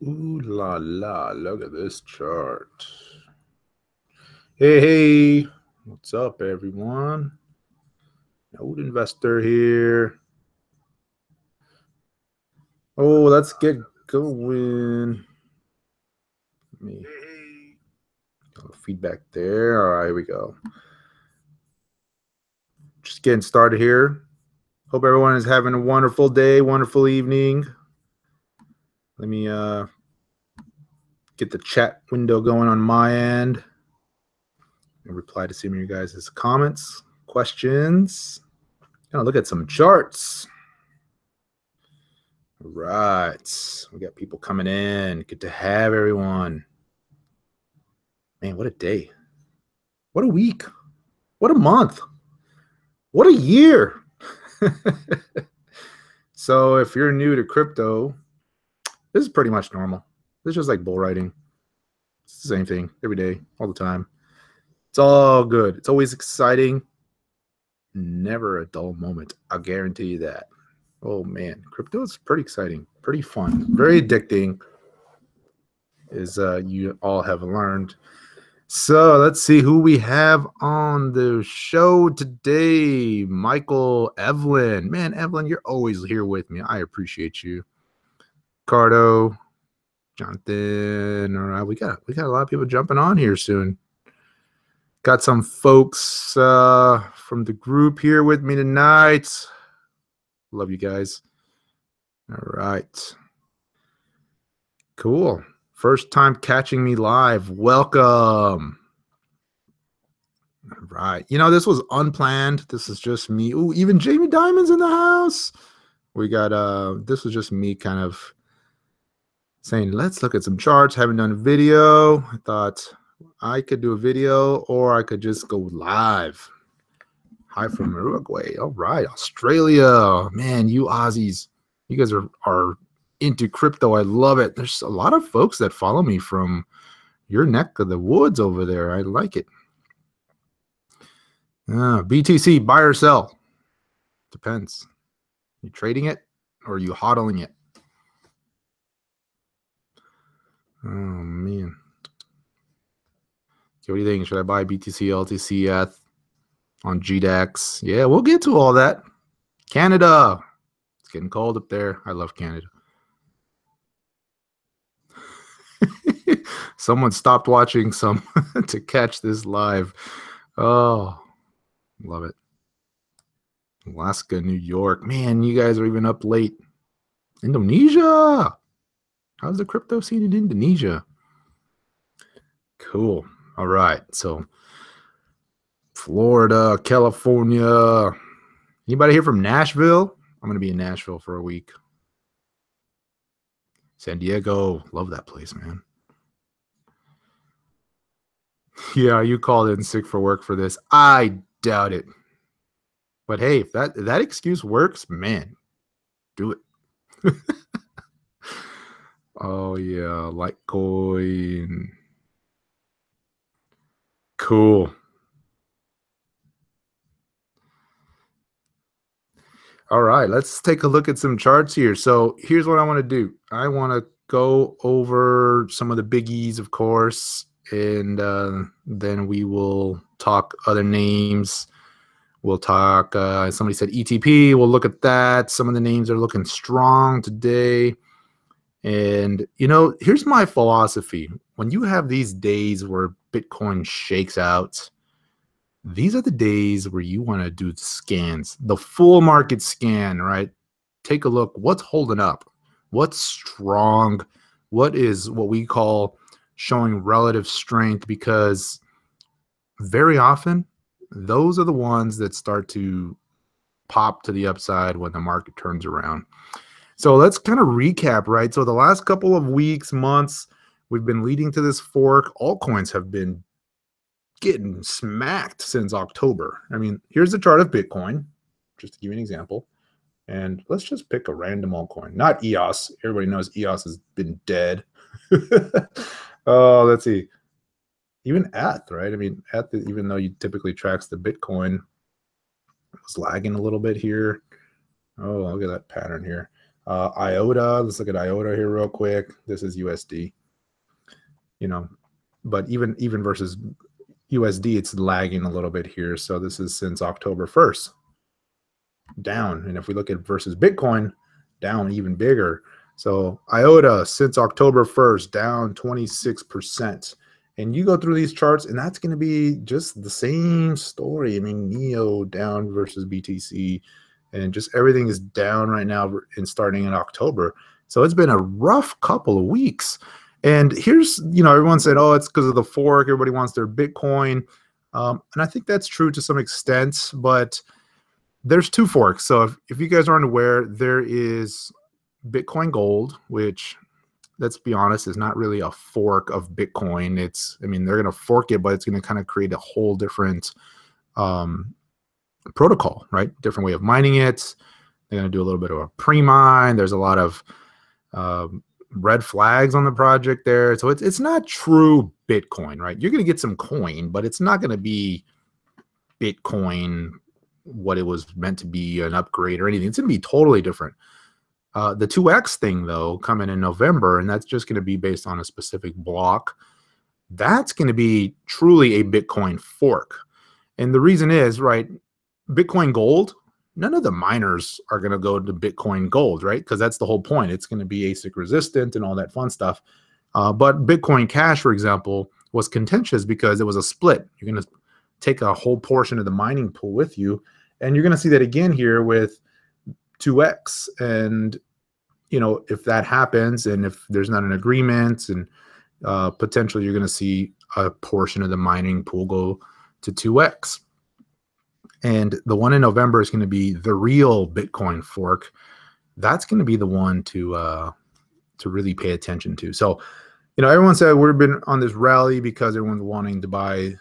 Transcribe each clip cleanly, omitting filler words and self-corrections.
Ooh la la, look at this chart. Hey, what's up, everyone? Old investor here. Oh, let's get going. Let me feedback there. All right, here we go. Just getting started here. Hope everyone is having a wonderful day, wonderful evening. Let me get the chat window going on my end and reply to some of you guys' comments, questions. Gonna look at some charts. All right. We got people coming in. Good to have everyone. Man, what a day. What a week. What a month. What a year. So if you're new to crypto, this is pretty much normal. It's just like bull riding. It's the same thing every day, all the time. It's all good. It's always exciting. Never a dull moment. I'll guarantee you that. Oh man, crypto is pretty exciting, pretty fun, very addicting, as you all have learned. So let's see who we have on the show today. Michael Evelyn. Man, Evelyn, you're always here with me. I appreciate you. Cardo, Jonathan. All right, we got a lot of people jumping on here soon. Got some folks from the group here with me tonight. Love you guys. All right. Cool. First time catching me live. Welcome. All right. You know, this was unplanned. This is just me. Ooh, even Jamie Diamond's in the house. We got this was just me kind of saying, let's look at some charts. Haven't done a video. I thought I could do a video or I could just go live. Hi from Uruguay. All right. Australia. Man, you Aussies. You guys are into crypto. I love it. There's a lot of folks that follow me from your neck of the woods over there. I like it. BTC, buy or sell? Depends. You trading it or are you hodling it? Oh man. So what do you think? Should I buy BTC, LTC, ETH on GDAX? Yeah, we'll get to all that. Canada. It's getting cold up there. I love Canada. Someone stopped watching some to catch this live. Oh, love it. Alaska, New York. Man, you guys are even up late. Indonesia. How's the crypto scene in Indonesia? Cool. All right. So Florida, California. Anybody here from Nashville? I'm going to be in Nashville for a week. San Diego. Love that place, man. Yeah, you called in sick for work for this. I doubt it. But hey, if that excuse works, man, do it. Oh yeah, Litecoin. Cool. All right, let's take a look at some charts here. So here's what I want to do. I want to go over some of the biggies, of course, and then we will talk other names. We'll talk, somebody said ETP. We'll look at that. Some of the names are looking strong today. And, you know, here's my philosophy. When you have these days where Bitcoin shakes out, these are the days where you want to do the scans, the full market scan, right? Take a look. What's holding up? What's strong? What is what we call showing relative strength? Because very often, those are the ones that start to pop to the upside when the market turns around. So let's kind of recap, right? So the last couple of weeks, months, we've been leading to this fork. Altcoins have been getting smacked since October. I mean, here's the chart of Bitcoin, just to give you an example. And let's just pick a random altcoin, not EOS. Everybody knows EOS has been dead. Oh, let's see. Even ETH, right? I mean, ETH, even though you typically tracks the Bitcoin, was lagging a little bit here. Oh, look at that pattern here. IOTA, let's look at IOTA here real quick. This is USD, you know, but even versus USD, it's lagging a little bit here. So this is since October 1st, down. And if we look at versus Bitcoin, down even bigger. So IOTA since October 1st, down 26%. And you go through these charts, and that's going to be just the same story. I mean, NEO down versus BTC, and just everything is down right now and starting in October. So it's been a rough couple of weeks. And here's, everyone said, oh, it's because of the fork. Everybody wants their Bitcoin. And I think that's true to some extent, but there's two forks. So if you guys aren't aware, there is Bitcoin Gold, which, let's be honest, is not really a fork of Bitcoin. They're going to fork it, but it's going to kind of create a whole different protocol, right? Different way of mining it. They're going to do a little bit of a pre-mine. There's a lot of red flags on the project there. So it's not true Bitcoin, right? You're going to get some coin, but it's not going to be Bitcoin, what it was meant to be, an upgrade or anything. It's going to be totally different. The 2x thing, though, coming in November, and that's just going to be based on a specific block. That's going to be truly a Bitcoin fork. And the reason is, right, Bitcoin Gold, none of the miners are going to go to Bitcoin Gold, right? Because that's the whole point. It's going to be ASIC resistant and all that fun stuff. But Bitcoin Cash, for example, was contentious because it was a split. You're going to take a whole portion of the mining pool with you. And you're going to see that again here with 2x. And, if that happens, and if there's not an agreement, and potentially you're going to see a portion of the mining pool go to 2x. And the one in November is going to be the real Bitcoin fork. That's going to be the one to really pay attention to. So, everyone said we've been on this rally because everyone's wanting to buy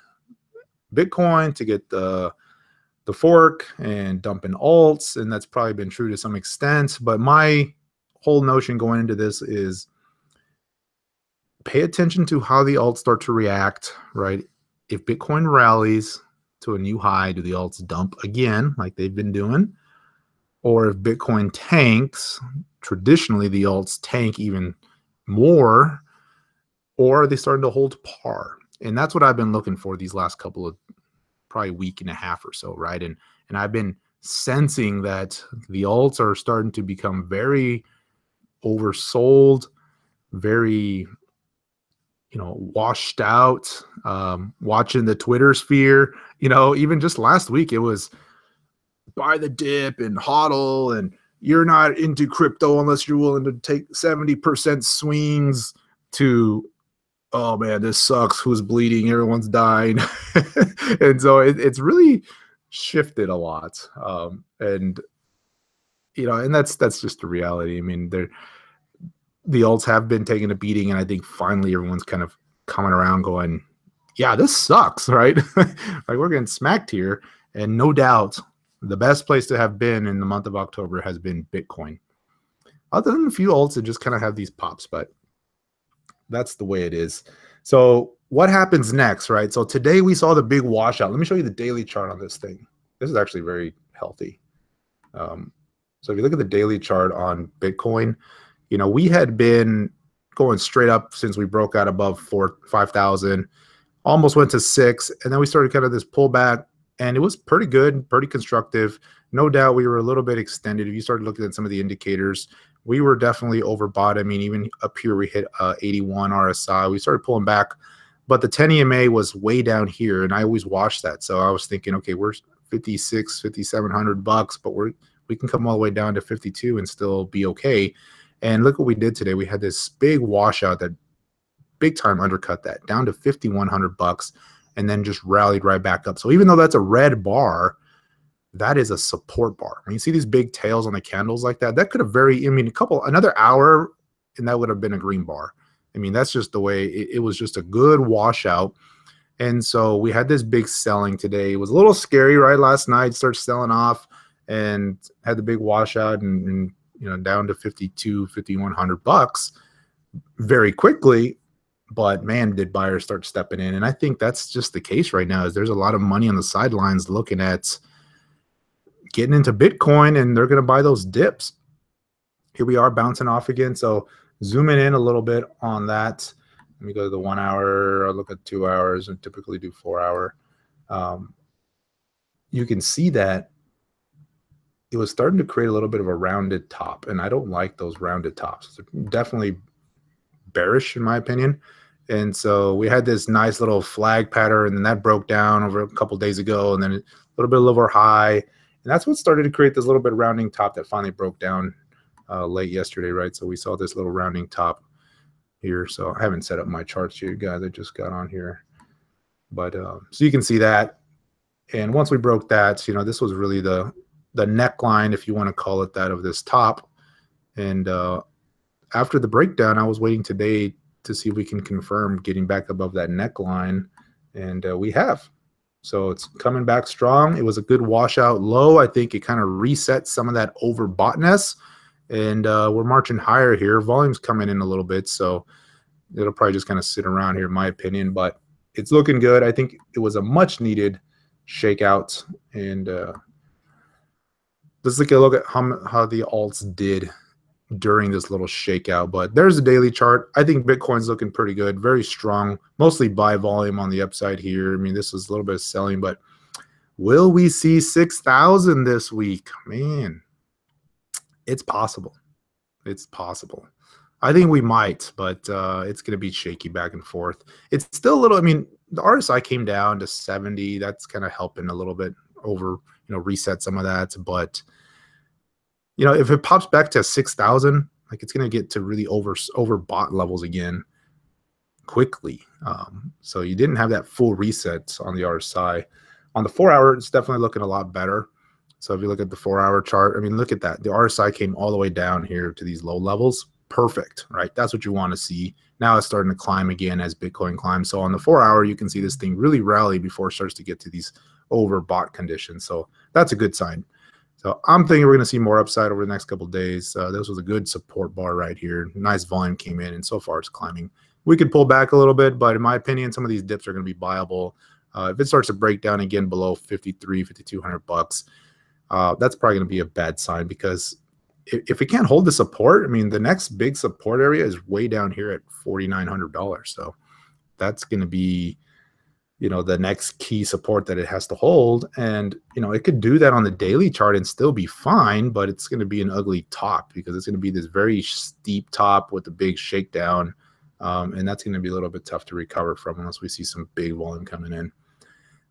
Bitcoin to get the fork and dump in alts, and that's probably been true to some extent. But my whole notion going into this is pay attention to how the alts start to react, right? If Bitcoin rallies to a new high, do the alts dump again like they've been doing? Or if Bitcoin tanks, traditionally the alts tank even more, or are they starting to hold par? And that's what I've been looking for these last couple of probably week and a half or so, right? And I've been sensing that the alts are starting to become very oversold, very washed out. Watching the Twitter sphere, even just last week, it was buy the dip and hodl, and you're not into crypto unless you're willing to take 70% swings, to, oh man, this sucks, who's bleeding, everyone's dying. And so it's really shifted a lot. And that's just the reality. The alts have been taking a beating, and I think finally everyone's kind of coming around going, yeah, this sucks, right? Like, we're getting smacked here. And no doubt the best place to have been in the month of October has been Bitcoin. Other than a few alts that just kind of have these pops, but that's the way it is. So what happens next, right? So today we saw the big washout. Let me show you the daily chart on this thing. This is actually very healthy. So if you look at the daily chart on Bitcoin, we had been going straight up since we broke out above 5,000, almost went to 6, and then we started kind of this pullback, and it was pretty good, pretty constructive. No doubt we were a little bit extended. If you started looking at some of the indicators, we were definitely overbought. Even up here we hit 81 RSI. We started pulling back, but the 10 EMA was way down here, and I always watch that. So I was thinking, okay, we're 56, 5,700 bucks, but we can come all the way down to 52 and still be okay. And look what we did today. We had this big washout that big time undercut that down to 5,100 bucks, and then just rallied right back up. So even though that's a red bar, that is a support bar. When you see these big tails on the candles like that, that could have another hour, and that would have been a green bar. That's just the way it was, just a good washout. And so we had this big selling today. It was a little scary, right? Last night, started selling off and had the big washout and down to 52, 5,100 bucks very quickly. But man, did buyers start stepping in. And I think that's just the case right now, is there's a lot of money on the sidelines looking at getting into Bitcoin, and they're going to buy those dips. here we are bouncing off again. So zooming in a little bit on that. Let me go to the 1 hour. I'll look at 2 hours and typically do 4 hour. You can see that it was starting to create a little bit of a rounded top, and I don't like those rounded tops. They're definitely bearish in my opinion. And so we had this nice little flag pattern, and then that broke down over a couple days ago, and then a little bit lower high. And that's what started to create this little bit of rounding top that finally broke down late yesterday, right? So we saw this little rounding top here. So I haven't set up my charts here, guys. I just got on here. But so you can see that. And once we broke that, you know, this was really the neckline, if you want to call it that, of this top. And after the breakdown, I was waiting today to see if we can confirm getting back above that neckline, and we have. So it's coming back strong. It was a good washout low. I think it kind of reset some of that overboughtness, and we're marching higher here. Volume's coming in a little bit, so it'll probably just kind of sit around here, in my opinion, but it's looking good. I think it was a much needed shakeout, and let's take a look at how the alts did during this little shakeout. But there's the daily chart. I think Bitcoin's looking pretty good, very strong, mostly buy volume on the upside here. I mean, this is a little bit of selling, but will we see 6,000 this week? Man, it's possible. It's possible. I think we might, but it's going to be shaky back and forth. It's still a little, I mean, the RSI came down to 70. That's kind of helping a little bit over, you know, reset some of that. But you know, if it pops back to 6,000, like it's going to get to really overbought levels again quickly. So you didn't have that full reset on the RSI. On the 4 hour, it's definitely looking a lot better. So if you look at the 4 hour chart, I mean, look at that. The RSI came all the way down here to these low levels. Perfect, right? That's what you want to see. Now it's starting to climb again as Bitcoin climbs. So on the 4 hour, you can see this thing really rally before it starts to get to these overbought conditions. So that's a good sign. So I'm thinking we're going to see more upside over the next couple of days. This was a good support bar right here. Nice volume came in, and so far it's climbing. We could pull back a little bit, but in my opinion, some of these dips are going to be viable. If it starts to break down again below 53, 5,200 bucks, that's probably going to be a bad sign, because if it can't hold the support, I mean, the next big support area is way down here at $4,900. So that's going to be, you know, the next key support that it has to hold. And, you know, it could do that on the daily chart and still be fine, but it's going to be an ugly top, because it's going to be this very steep top with a big shakedown. And that's going to be a little bit tough to recover from unless we see some big volume coming in.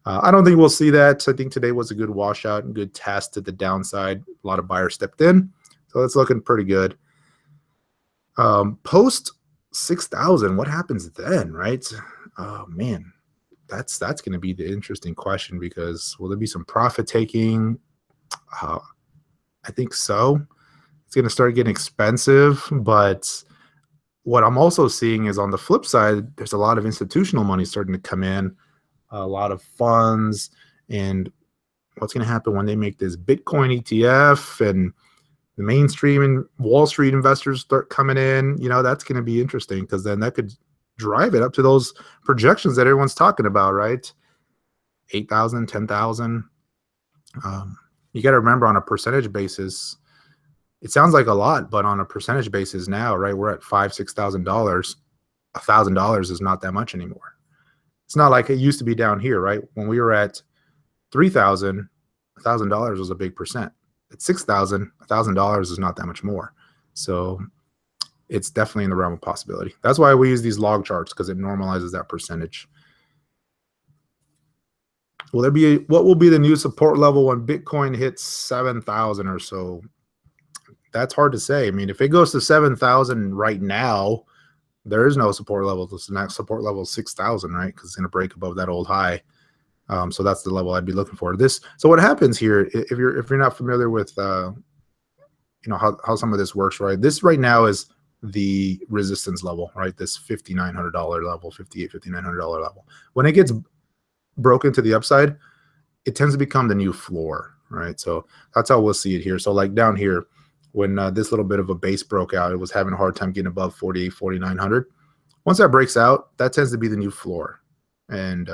I don't think we'll see that. I think today was a good washout and good test to the downside. A lot of buyers stepped in. So it's looking pretty good. Post 6,000, what happens then, right? Oh, man. That's going to be the interesting question, because will there be some profit taking? I think so. It's going to start getting expensive, but what I'm also seeing is on the flip side, there's a lot of institutional money starting to come in, a lot of funds, and what's going to happen when they make this Bitcoin ETF and the mainstream and Wall Street investors start coming in? You know, that's going to be interesting, because then that could drive it up to those projections that everyone's talking about, right? 8,000, 10,000. You got to remember, on a percentage basis, it sounds like a lot, but on a percentage basis now, right, we're at $5,000, $6,000. $1,000 is not that much anymore. It's not like it used to be down here, right? When we were at 3,000, $1,000 was a big percent. At 6,000, $1,000 is not that much more. So it's definitely in the realm of possibility. That's why we use these log charts, because it normalizes that percentage. Will there be what will be the new support level when Bitcoin hits 7,000 or so? That's hard to say. I mean, if it goes to 7,000 right now, there is no support level. The next support level is 6,000, right? Because it's going to break above that old high. So that's the level I'd be looking for. So what happens here, if you're not familiar with you know, how some of this works, right? This right now is the resistance level, right? This $5,900 level, $5,800, $5,900 level. When it gets broken to the upside, it tends to become the new floor, right? So that's how we'll see it here. So like down here, when this little bit of a base broke out, it was having a hard time getting above 48, 4,900. Once that breaks out, that tends to be the new floor. And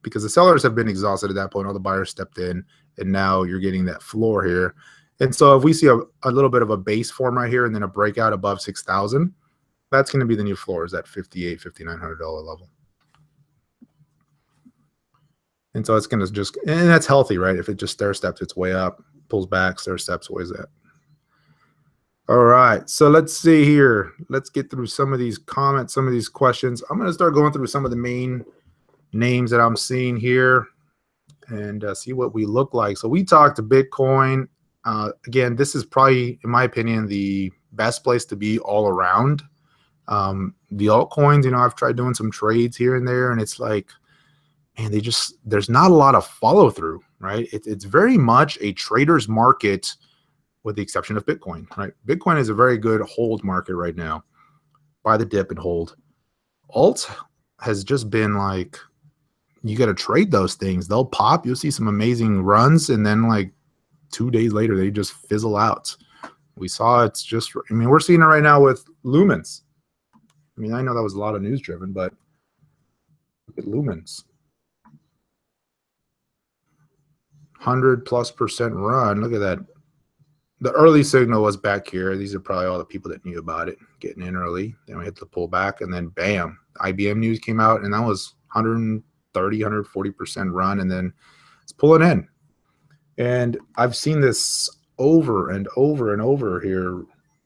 because the sellers have been exhausted at that point, all the buyers stepped in, and now you're getting that floor here. And so if we see a little bit of a base form right here and then a breakout above 6,000, that's going to be the new floor, is that $5,800, $5,900 level. And so it's going to just, and that's healthy, right? If it just stair steps its way up, pulls back, stair steps, what is that? All right, so let's see here. Let's get through some of these comments, some of these questions. I'm going to start going through some of the main names that I'm seeing here and see what we look like. So we talked to Bitcoin. Again, this is probably, in my opinion, the best place to be all around. The altcoins, you know, I've tried doing some trades here and there, and it's like, man, there's not a lot of follow through, right? It's very much a trader's market with the exception of Bitcoin, right? Bitcoin is a very good hold market right now. Buy the dip and hold. Alt has just been like, you got to trade those things. They'll pop. You'll see some amazing runs, and then like 2 days later, they just fizzle out. We saw it's just, I mean, we're seeing it right now with Lumens. I mean, I know that was a lot of news driven, but look at Lumens. 100+% run. Look at that. The early signal was back here. These are probably all the people that knew about it, getting in early. Then we hit the pullback, and then bam, IBM news came out, and that was 130, 140% run, and then it's pulling in. And I've seen this over and over and over here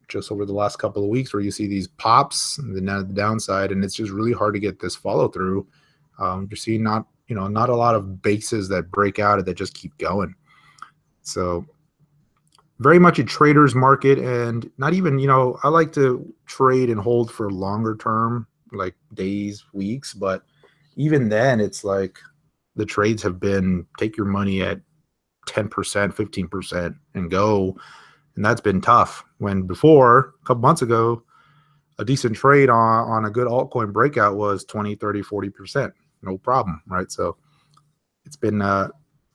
just over the last couple of weeks, where you see these pops and then the downside, and it's just really hard to get this follow through. You're seeing not a lot of bases that break out that just keep going. So very much a trader's market, and not even, I like to trade and hold for longer term, like days, weeks, but even then it's like the trades have been take your money at 10%, 15% and go. And that's been tough. When before, a couple months ago, a decent trade on a good altcoin breakout was 20, 30, 40%. No problem, right? So it's been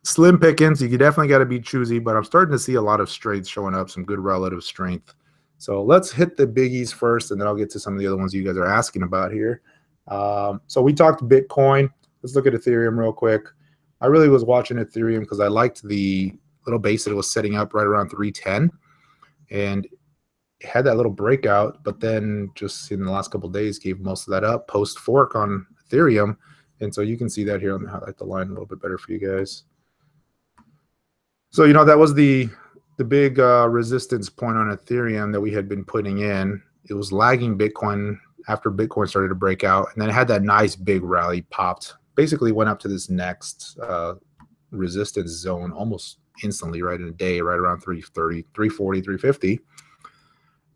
slim pickings. You definitely got to be choosy, but I'm starting to see a lot of strength showing up, some good relative strength. So let's hit the biggies first, and then I'll get to some of the other ones you guys are asking about here. So we talked Bitcoin. Let's look at Ethereum real quick. I really was watching Ethereum because I liked the little base that it was setting up right around 310. And it had that little breakout, but then just in the last couple of days gave most of that up post fork on Ethereum. And so you can see that here. Let me highlight the line a little bit better for you guys. So, that was the big resistance point on Ethereum that we had been putting in. It was lagging Bitcoin after Bitcoin started to break out. And then it had that nice big rally, popped, basically went up to this next resistance zone almost instantly, right in a day, right around 330, 340, 350.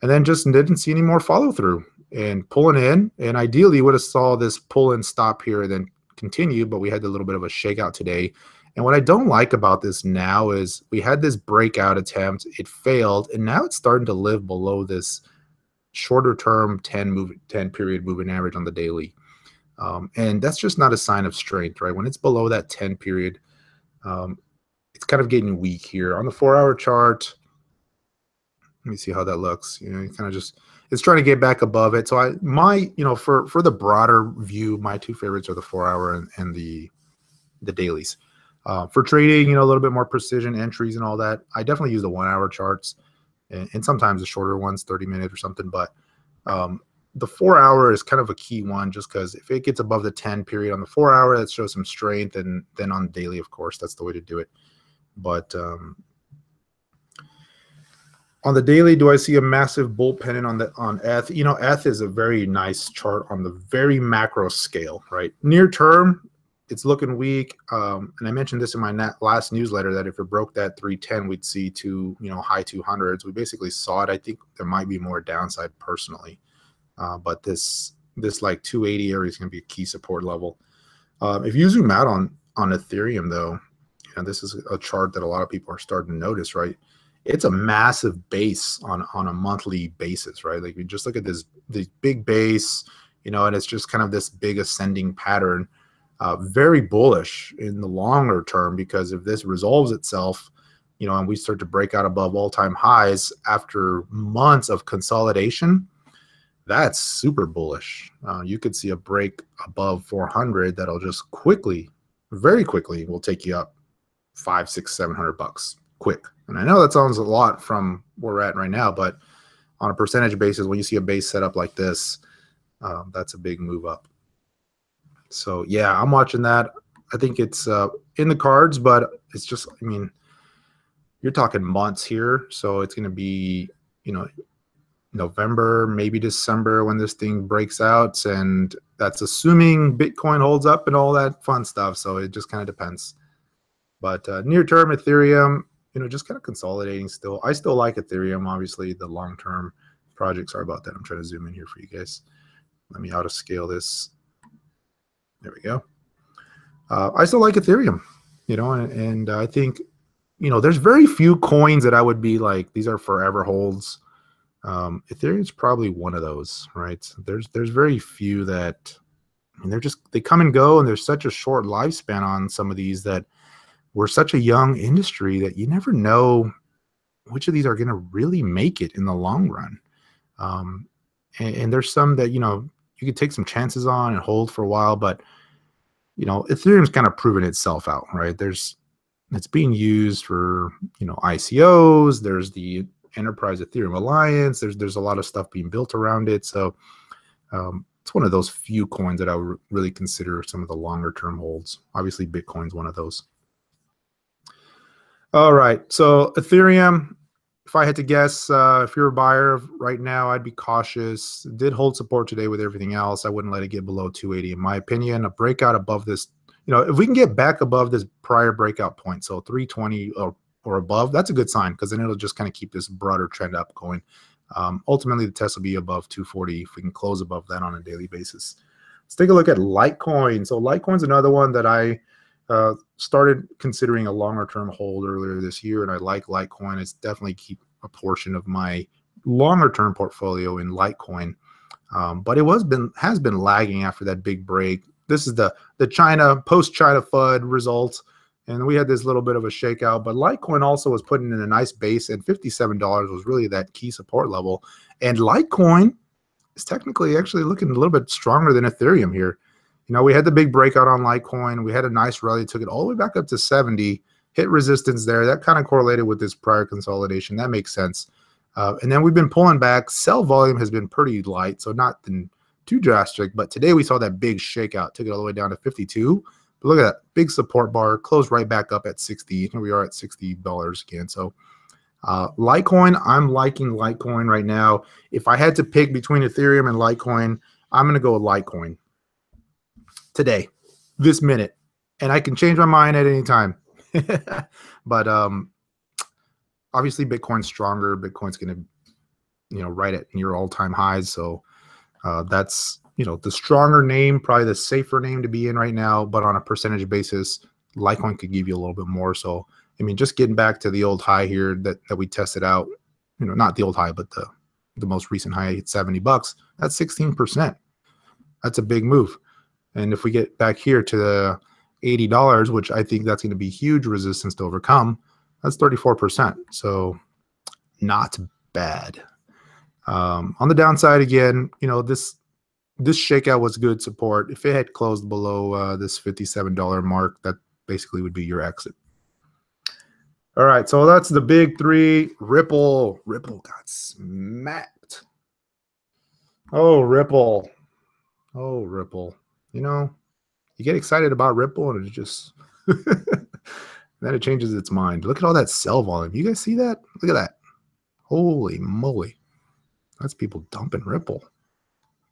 And then just didn't see any more follow through and pulling in. And ideally would have saw this pull and stop here and then continue, but we had a little bit of a shakeout today. And what I don't like about this now is we had this breakout attempt, it failed, and now it's starting to live below this shorter term 10 period moving average on the daily. And that's just not a sign of strength, right? When it's below that 10 period, it's kind of getting weak here. On the 4-hour chart, let me see how that looks. Kind of just, it's trying to get back above it. So for the broader view, my two favorites are the 4-hour and the dailies. For trading, a little bit more precision entries and all that, I definitely use the 1-hour charts and sometimes the shorter ones, 30-minute or something. But the 4-hour is kind of a key one, just because if it gets above the 10 period on the 4-hour, that shows some strength. And then on daily, of course, that's the way to do it. But on the daily, do I see a massive bull pennant on ETH? ETH is a very nice chart on the very macro scale, right? Near term, it's looking weak. And I mentioned this in my last newsletter that if it broke that 310, we'd see high 200s. We basically saw it. I think there might be more downside personally. But this like 280 area is going to be a key support level. If you zoom out on Ethereum, though, this is a chart that a lot of people are starting to notice, right? It's a massive base on a monthly basis, right? Like, we just look at this big base, and it's just kind of this big ascending pattern. Very bullish in the longer term, because if this resolves itself, and we start to break out above all-time highs after months of consolidation, that's super bullish. You could see a break above 400 that'll just very quickly will take you up $500, $600, $700. quick. And I know that sounds a lot from where we're at right now, but on a percentage basis, when you see a base set up like this, that's a big move up. So yeah, I'm watching that. I think it's in the cards, but it's just, I mean, you're talking months here. So it's going to be, you know, November, maybe December when this thing breaks out. And that's assuming Bitcoin holds up and all that fun stuff. So it just kind of depends. But near term, Ethereum, you know, just kind of consolidating still. I still like Ethereum. Obviously, the long term projects are about that. I'm trying to zoom in here for you guys. Let me auto scale this. There we go. I still like Ethereum, you know, and I think, you know, there's very few coins that I would be like, these are forever holds. Ethereum's probably one of those, right? There's very few that, I mean, they come and go, and there's such a short lifespan on some of these that we're such a young industry that you never know which of these are going to really make it in the long run. And there's some that, you know, you could take some chances on and hold for a while, but, you know, Ethereum's kind of proven itself out, right? It's being used for, you know, ICOs. There's the Enterprise Ethereum Alliance. There's a lot of stuff being built around it. So it's one of those few coins that I would really consider some of the longer term holds. Obviously, Bitcoin's one of those. All right, so Ethereum, if I had to guess, if you're a buyer right now, I'd be cautious. It did hold support today with everything else. I wouldn't let it get below 280 in my opinion. A breakout above this, you know, if we can get back above this prior breakout point, so 320 or above, that's a good sign, because then it'll just kind of keep this broader trend up going. Ultimately, the test will be above 240 if we can close above that on a daily basis. Let's take a look at Litecoin. So Litecoin's another one that I started considering a longer term hold earlier this year, and I like Litecoin. It's definitely keep a portion of my longer term portfolio in Litecoin, but it has been lagging after that big break. This is the China post-China FUD results, and we had this little bit of a shakeout. But Litecoin also was putting in a nice base, and $57 was really that key support level. And Litecoin is technically actually looking a little bit stronger than Ethereum here. You know, we had the big breakout on Litecoin. We had a nice rally, took it all the way back up to 70, hit resistance there. That kind of correlated with this prior consolidation. That makes sense. And then we've been pulling back. Sell volume has been pretty light, so not too drastic. But today we saw that big shakeout, took it all the way down to 52. But look at that big support bar, closed right back up at 60. Here we are at $60 again. So Litecoin, I'm liking Litecoin right now. If I had to pick between Ethereum and Litecoin, I'm going to go with Litecoin today, this minute, and I can change my mind at any time. But obviously Bitcoin's stronger. Bitcoin's going to, you know, right at near all-time highs. So that's, you know, the stronger name, probably the safer name to be in right now. But on a percentage basis, Litecoin could give you a little bit more. So I mean, just getting back to the old high here that we tested out, you know, not the old high, but the most recent high at $70. That's 16%. That's a big move. And if we get back here to the $80, which I think that's going to be huge resistance to overcome, that's 34%. So not bad. On the downside, again, you know, this shakeout was good support. If it had closed below this $57 mark, that basically would be your exit. All right, so that's the big three. Ripple got smacked. Oh, Ripple. Oh, Ripple. You know, you get excited about Ripple and it just then it changes its mind. Look at all that sell volume. You guys see that? Look at that. Holy moly. That's people dumping Ripple.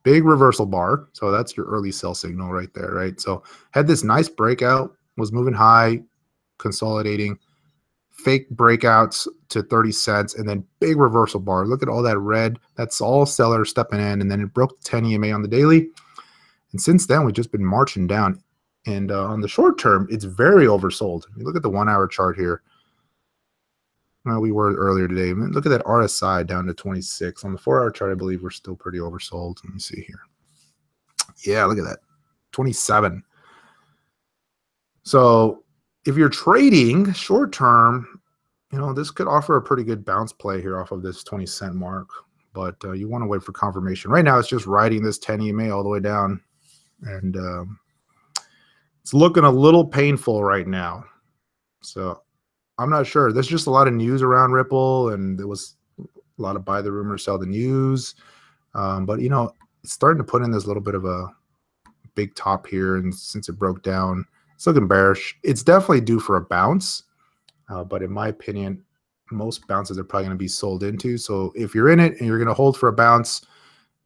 Big reversal bar. So that's your early sell signal right there, right? So had this nice breakout, was moving high, consolidating, fake breakouts to 30 cents, and then big reversal bar. Look at all that red. That's all sellers stepping in, and then it broke the 10 EMA on the daily. And since then, we've just been marching down. And on the short term, it's very oversold. You look at the 1 hour chart here. Well, we were earlier today. I mean, look at that RSI down to 26. On the 4 hour chart, I believe we're still pretty oversold. Let me see here. Yeah, look at that. 27. So if you're trading short term, you know, this could offer a pretty good bounce play here off of this 20-cent mark. But you want to wait for confirmation. Right now, it's just riding this 10 EMA all the way down. And it's looking a little painful right now. So I'm not sure. There's just a lot of news around Ripple, and there was a lot of buy the rumor, sell the news. But you know, it's starting to put in this little bit of a big top here, and since it broke down, it's looking bearish. It's definitely due for a bounce, but in my opinion, most bounces are probably going to be sold into. So if you're in it and you're going to hold for a bounce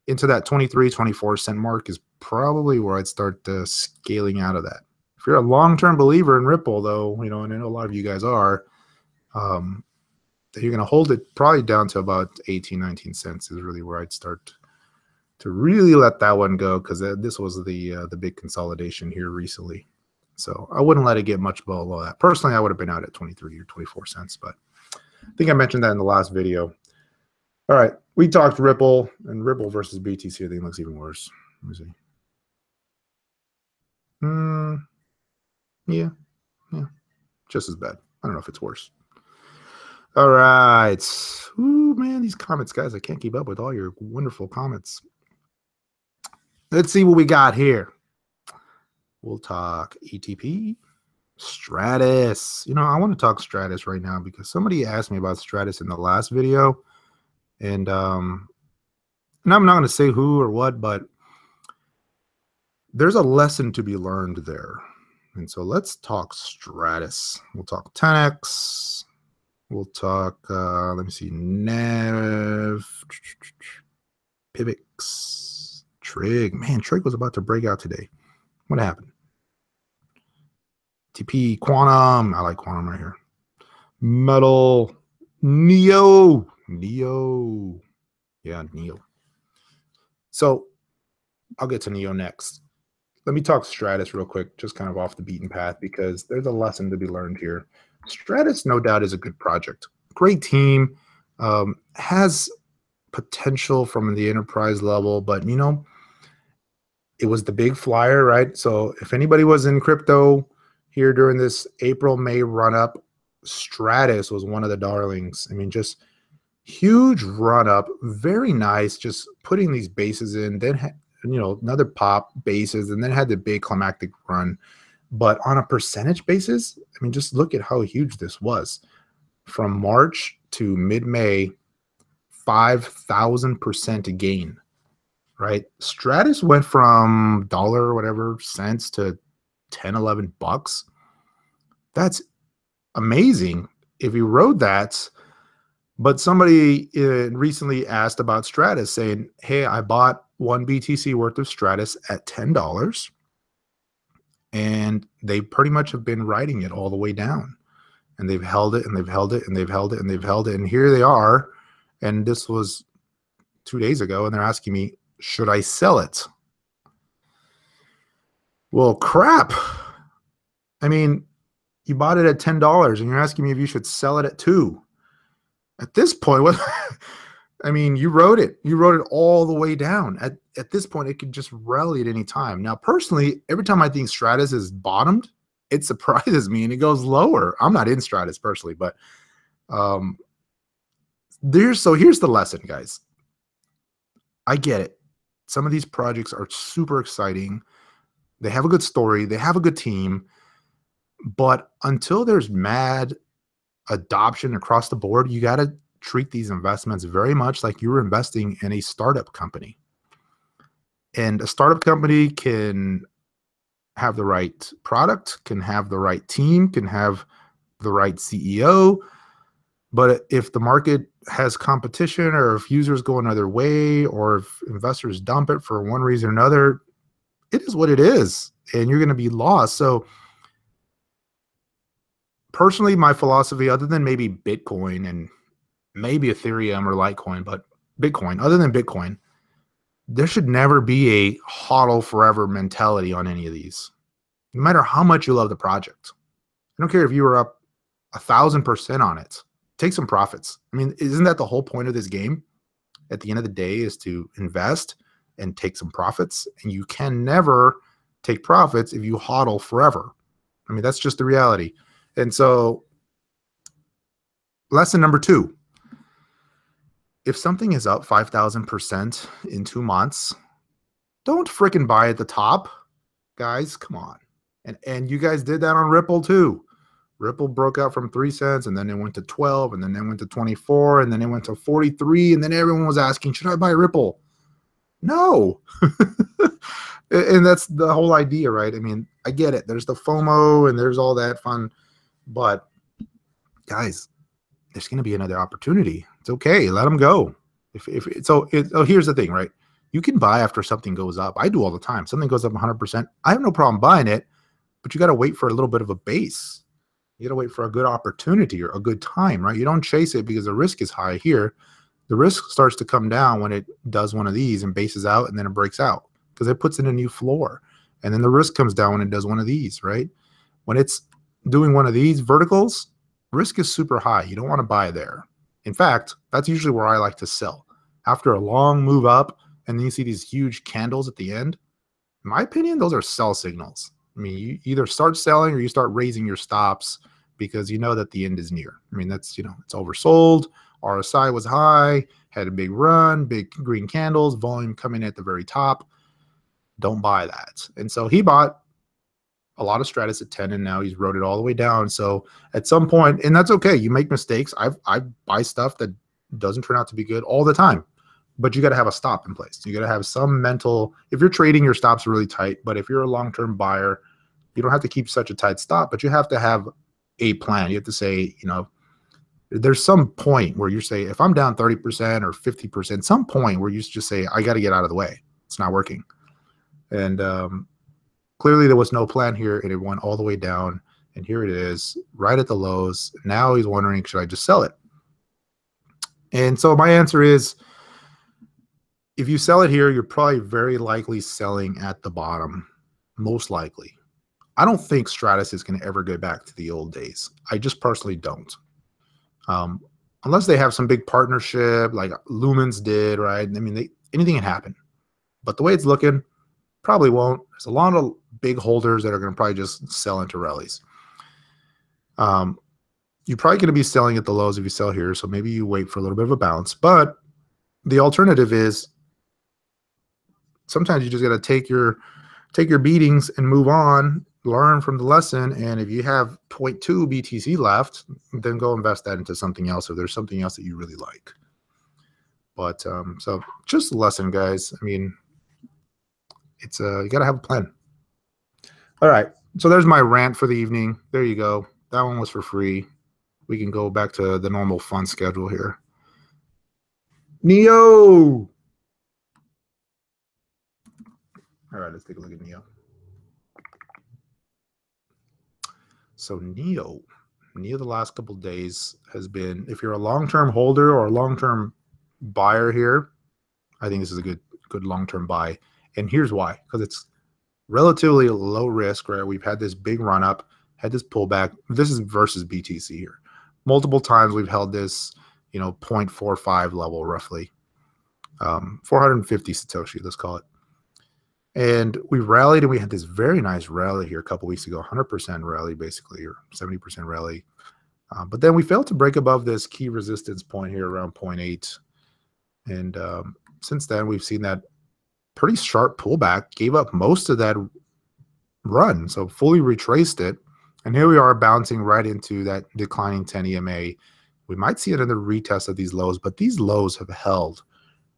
into that 23, 24-cent mark is probably where I'd start scaling out of that. If you're a long-term believer in Ripple, though, you know, and I know a lot of you guys are, you're going to hold it probably down to about 18, 19 cents is really where I'd start to really let that one go, because this was the big consolidation here recently. So I wouldn't let it get much below that. Personally, I would have been out at 23 or 24 cents, but I think I mentioned that in the last video. All right, we talked Ripple, and Ripple versus BTC, I think looks even worse. Let me see. Yeah, just as bad. I don't know if it's worse. All right. Ooh, man, these comments, guys, I can't keep up with all your wonderful comments. Let's see what we got here. We'll talk ETP, Stratus. You know, I want to talk Stratus right now because somebody asked me about Stratus in the last video. And I'm not going to say who or what, but there's a lesson to be learned there. And so let's talk Stratus. We'll talk 10X. We'll talk, let me see, Nev, Pivx, Trig. Man, Trig was about to break out today. What happened? TP, Quantum. I like Quantum right here. Metal, Neo. Yeah, Neo. So I'll get to Neo next. Let me talk Stratus real quick, just kind of off the beaten path, because there's a lesson to be learned here. Stratus, no doubt, is a good project. Great team, has potential from the enterprise level, but, you know, it was the big flyer, right? So if anybody was in crypto here during this April, May run up, Stratus was one of the darlings. I mean, just huge run up, very nice, just putting these bases in, then, you know, another pop bases, and then had the big climactic run. But on a percentage basis, I mean, just look at how huge this was. From March to mid-May, 5,000% gain, right? Stratus went from dollar or whatever cents to 10, 11 bucks. That's amazing if you rode that. But somebody recently asked about Stratus, saying, hey, I bought one BTC worth of Stratus at $10. And they pretty much have been riding it all the way down, and they've held it, and they've held it, and they've held it, and they've held it. And here they are. And this was 2 days ago. And they're asking me, should I sell it? Well, crap. I mean, you bought it at $10 and you're asking me if you should sell it at $2. At this point, what? I mean, you rode it all the way down. At this point, it could just rally at any time. Now, personally, every time I think Stratus is bottomed, it surprises me and it goes lower. I'm not in Stratus personally, but here's the lesson, guys. I get it. Some of these projects are super exciting. They have a good story. They have a good team. But until there's mad adoption across the board, you got to treat these investments very much like you were investing in a startup company. And a startup company can have the right product, can have the right team, can have the right CEO. But if the market has competition, or if users go another way, or if investors dump it for one reason or another, it is what it is, and you're going to be lost. So personally, my philosophy, other than maybe Bitcoin and maybe Ethereum or Litecoin, but Bitcoin, other than Bitcoin, there should never be a hodl forever mentality on any of these, no matter how much you love the project. I don't care if you were up 1,000% on it. Take some profits. I mean, isn't that the whole point of this game? At the end of the day, is to invest and take some profits. And you can never take profits if you hodl forever. I mean, that's just the reality. And so, lesson number 2. If something is up 5,000% in 2 months, don't freaking buy at the top. Guys, come on. And you guys did that on Ripple too. Ripple broke out from 3 cents, and then it went to 12, and then it went to 24, and then it went to 43, and then everyone was asking, should I buy Ripple? No. And that's the whole idea, right? I mean, I get it. There's the FOMO and there's all that fun, but guys, there's going to be another opportunity. It's okay. Let them go. Here's the thing, right? You can buy after something goes up. I do all the time. Something goes up 100%. I have no problem buying it, but you got to wait for a little bit of a base. You got to wait for a good opportunity or a good time, right? You don't chase it because the risk is high here. The risk starts to come down when it does one of these and bases out, and then it breaks out because it puts in a new floor. And then the risk comes down when it does one of these, right? When it's doing one of these verticals, risk is super high. You don't want to buy there. In fact, that's usually where I like to sell. After a long move up, and then you see these huge candles at the end, in my opinion, those are sell signals. I mean, you either start selling or you start raising your stops because you know that the end is near. I mean, that's, it's oversold. RSI was high, had a big run, big green candles, volume coming at the very top. Don't buy that. And so he bought a lot of Stratus at 10, and now he's wrote it all the way down. So at some point, and that's okay. You make mistakes. I buy stuff that doesn't turn out to be good all the time. But you got to have a stop in place. You got to have some mental, if you're trading, your stop's really tight. But if you're a long-term buyer, you don't have to keep such a tight stop, but you have to have a plan. You have to say, there's some point where you say, if I'm down 30% or 50%, some point where you just say, I got to get out of the way. It's not working. And clearly there was no plan here, and it went all the way down. And here it is, right at the lows. Now he's wondering, should I just sell it? And so my answer is, if you sell it here, you're probably very likely selling at the bottom, most likely. I don't think Stratus is going to ever go back to the old days. I just personally don't. Unless they have some big partnership like Lumens did, right? I mean, anything can happen. But the way it's looking, probably won't. There's a lot of big holders that are going to probably just sell into rallies. You're probably going to be selling at the lows if you sell here, so maybe you wait for a little bit of a bounce. But the alternative is, sometimes you just got to take your beatings and move on, learn from the lesson. And if you have 0.2 BTC left, then go invest that into something else if there's something else that you really like. But so just a lesson, guys. I mean, it's you got to have a plan. All right. So there's my rant for the evening. There you go. That one was for free. We can go back to the normal fun schedule here. NIO. All right, let's take a look at NIO. So NIO the last couple of days has been, if you're a long-term holder or a long-term buyer here, I think this is a good long-term buy. And here's why, because it's relatively low risk, right? We've had this big run up, had this pullback. This is versus BTC here. Multiple times we've held this, 0.45 level roughly. 450 Satoshi, let's call it. And we rallied, and we had this very nice rally here a couple weeks ago, 100% rally basically, or 70% rally. But then we failed to break above this key resistance point here around 0.8. And since then, we've seen that pretty sharp pullback, gave up most of that run, so fully retraced it. And here we are bouncing right into that declining 10 EMA. We might see another retest of these lows, but these lows have held.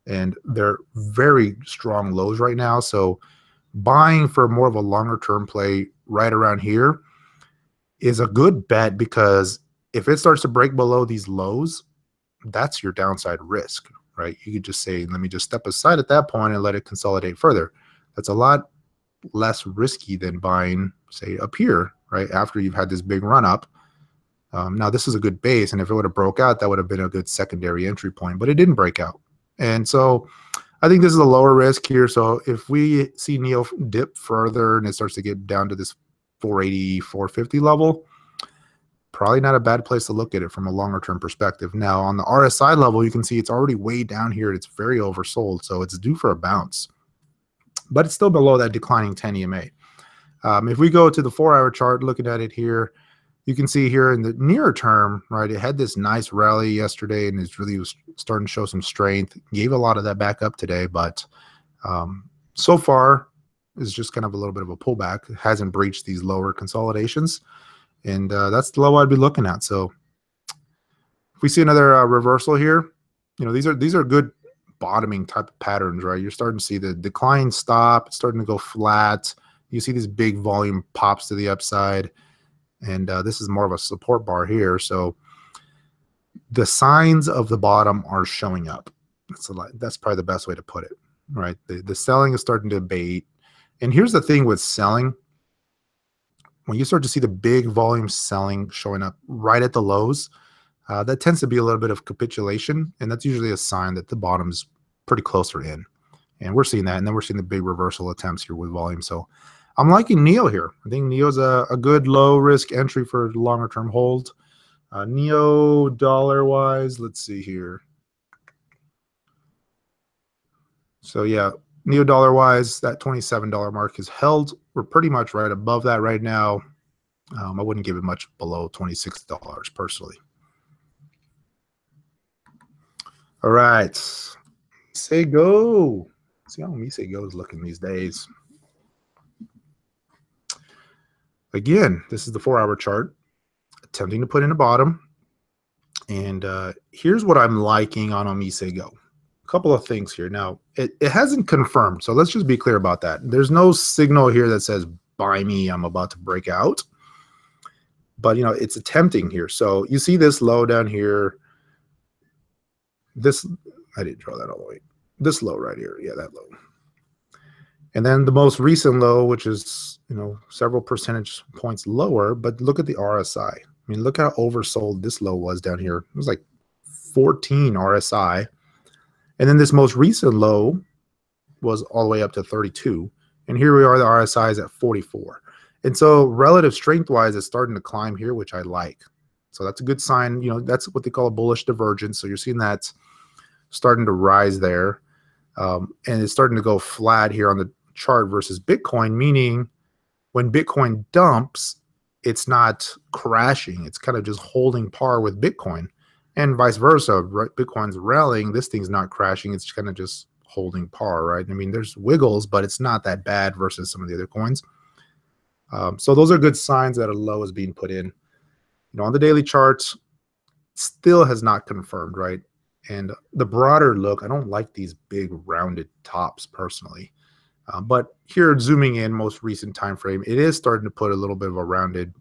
And they're very strong lows right now. So buying for more of a longer term play right around here is a good bet, because if it starts to break below these lows, that's your downside risk, right? You could just say, let me just step aside at that point and let it consolidate further. That's a lot less risky than buying, say, up here, right? After you've had this big run up. Now this is a good base, and if it would have broke out, that would have been a good secondary entry point, but it didn't break out. And so I think this is a lower risk here. So if we see NIO dip further and it starts to get down to this 480, 450 level, probably not a bad place to look at it from a longer term perspective. Now on the RSI level, you can see it's already way down here. It's very oversold, so it's due for a bounce. But it's still below that declining 10 EMA. If we go to the 4-hour chart, looking at it here, you can see here in the near term, right, it had this nice rally yesterday, and it really was starting to show some strength. Gave a lot of that back up today, but so far is just kind of a little bit of a pullback. It hasn't breached these lower consolidations. And that's the low I'd be looking at. So if we see another reversal here, you know, these are good bottoming type of patterns, right? You're starting to see the decline stop. It's starting to go flat. You see these big volume pops to the upside. And this is more of a support bar here. So the signs of the bottom are showing up. That's probably the best way to put it, right? The selling is starting to abate. And here's the thing with selling. When you start to see the big volume selling showing up right at the lows, that tends to be a little bit of capitulation. And that's usually a sign that the bottom's pretty closer in. And we're seeing that. And then we're seeing the big reversal attempts here with volume. So I'm liking NEO here. I think NEO's a good low risk entry for longer term hold. NEO dollar wise, let's see here. So yeah, NEO dollar wise, that $27 mark is held. We're pretty much right above that right now. I wouldn't give it much below $26 personally. All right, say go. See how Mise Go is looking these days. Again, this is the 4-hour chart, attempting to put in a bottom. And here's what I'm liking on Omise Go. A couple of things here. Now, it hasn't confirmed, so let's just be clear about that. There's no signal here that says, buy me, I'm about to break out. But, you know, it's attempting here. So you see this low down here. This, I didn't draw that all the way. This low right here. Yeah, that low. And then the most recent low, which is, you know, several percentage points lower, but look at the RSI. I mean, look how oversold this low was down here. It was like 14 RSI. And then this most recent low was all the way up to 32. And here we are, the RSI is at 44. And so relative strength-wise, it's starting to climb here, which I like. So that's a good sign. You know, that's what they call a bullish divergence. So you're seeing that starting to rise there. And it's starting to go flat here on the chart versus Bitcoin, meaning when Bitcoin dumps, it's not crashing. It's kind of just holding par with Bitcoin, and vice versa, right? Bitcoin's rallying, this thing's not crashing. It's kind of just holding par, right? I mean, there's wiggles, but it's not that bad versus some of the other coins. So those are good signs that a low is being put in. You know, on the daily charts, still has not confirmed, right? And the broader look, I don't like these big rounded tops personally. But here, zooming in, most recent time frame, it is starting to put a little bit of a rounded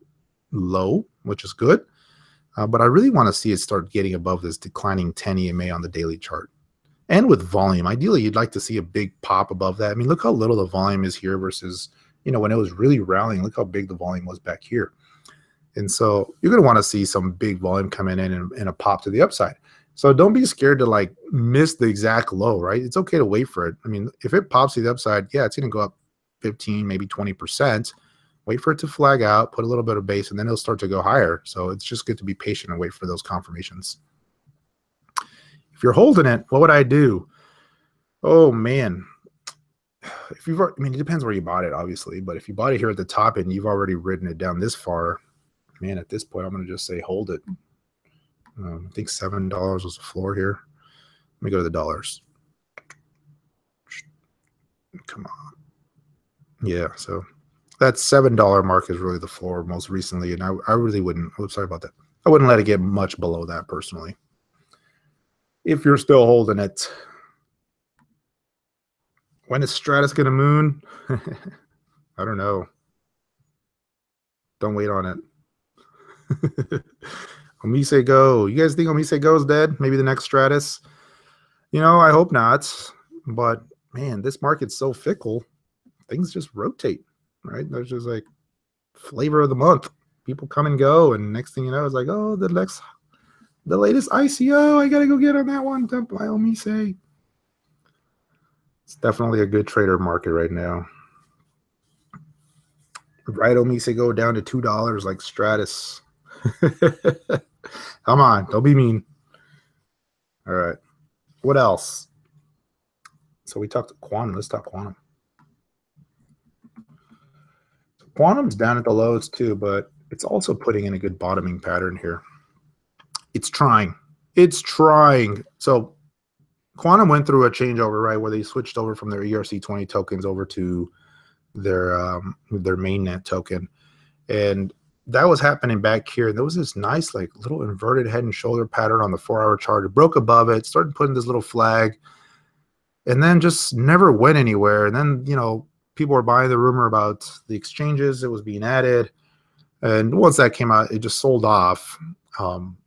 low, which is good. But I really want to see it start getting above this declining 10 EMA on the daily chart. And with volume, ideally, you'd like to see a big pop above that. I mean, look how little the volume is here versus, you know, when it was really rallying, look how big the volume was back here. And so you're going to want to see some big volume coming in and a pop to the upside. So don't be scared to like miss the exact low, right? It's okay to wait for it. I mean, if it pops to the upside, yeah, it's going to go up 15, maybe 20%. Wait for it to flag out, put a little bit of base, and then it'll start to go higher. So it's just good to be patient and wait for those confirmations. If you're holding it, what would I do? Oh, man. If you've, I mean, it depends where you bought it, obviously. But if you bought it here at the top and you've already ridden it down this far, man, at this point, I'm going to just say hold it. I think $7 was the floor here. Let me go to the dollars. Come on. Yeah, so that $7 mark is really the floor most recently, and I really wouldn't. Oh, sorry about that. I wouldn't let it get much below that personally. If you're still holding it, when is Stratus going to moon? I don't know. Don't wait on it. Omise Go. You guys think Omise Go is dead? Maybe the next Stratus? You know, I hope not. But, man, this market's so fickle. Things just rotate, right? There's just like flavor of the month. People come and go, and next thing you know, it's like, oh, the latest ICO. I got to go get on that one. Dumped by Omise. It's definitely a good trader market right now. Right, Omise Go down to $2 like Stratus. Come on, don't be mean. All right. What else? So we talked Quantum. Let's talk Quantum. So Quantum's down at the lows too, but it's also putting in a good bottoming pattern here. It's trying. It's trying. So Quantum went through a changeover, right, where they switched over from their ERC20 tokens over to their mainnet token. And that was happening back here. There was this nice, like, little inverted head and shoulder pattern on the 4-hour chart. It broke above it, started putting this little flag, and then just never went anywhere. And then, you know, people were buying the rumor about the exchanges that was being added. And once that came out, it just sold off.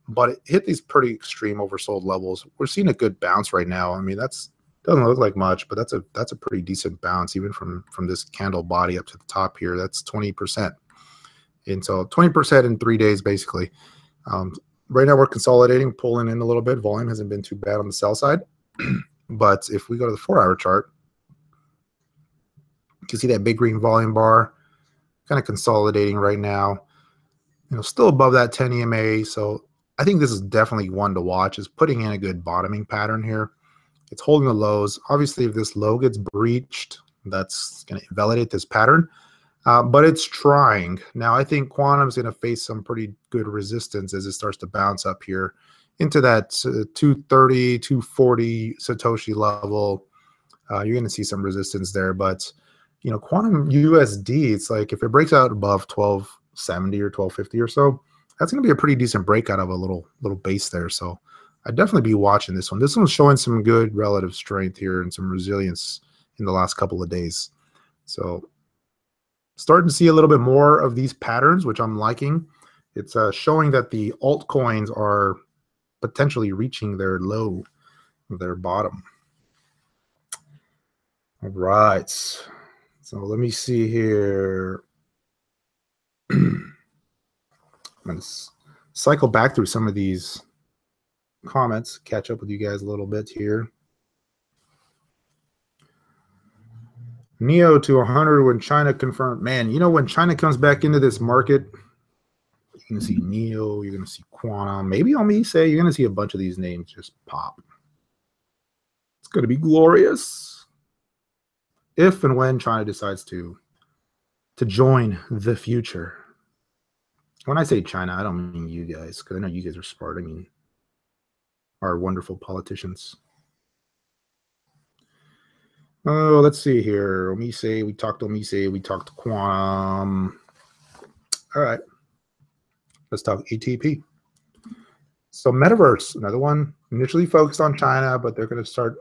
But it hit these pretty extreme oversold levels. We're seeing a good bounce right now. I mean, that's doesn't look like much, but that's a pretty decent bounce, even from this candle body up to the top here. That's 20%. And so 20% in 3 days, basically. Right now we're consolidating, pulling in a little bit. Volume hasn't been too bad on the sell side. But if we go to the 4-hour chart, you can see that big green volume bar kind of consolidating right now. You know, still above that 10 EMA. So I think this is definitely one to watch. Is putting in a good bottoming pattern here. It's holding the lows. Obviously, if this low gets breached, that's going to invalidate this pattern. But it's trying. Now, I think Quantum's going to face some pretty good resistance as it starts to bounce up here into that 230, 240 Satoshi level. You're going to see some resistance there. But, you know, Quantum USD, it's like if it breaks out above 1270 or 1250 or so, that's going to be a pretty decent breakout of a little base there. So I'd definitely be watching this one. This one's showing some good relative strength here and some resilience in the last couple of days. So starting to see a little bit more of these patterns, which I'm liking. It's showing that the altcoins are potentially reaching their low, their bottom. All right. So let me see here. I'm going to cycle back through some of these comments, catch up with you guys a little bit here. NEO to 100 when China confirmed. Man, you know, when China comes back into this market, you're going to see NEO, you're going to see Quantum, maybe on me say, you're going to see a bunch of these names just pop. It's going to be glorious if and when China decides to join the future. When I say China, I don't mean you guys, because I know you guys are smart. I mean our wonderful politicians. Oh, let's see here. Omise, we talked to Omise, we talked to Quantum. All right. Let's talk ATP. So Metaverse, another one, initially focused on China, but they're going to start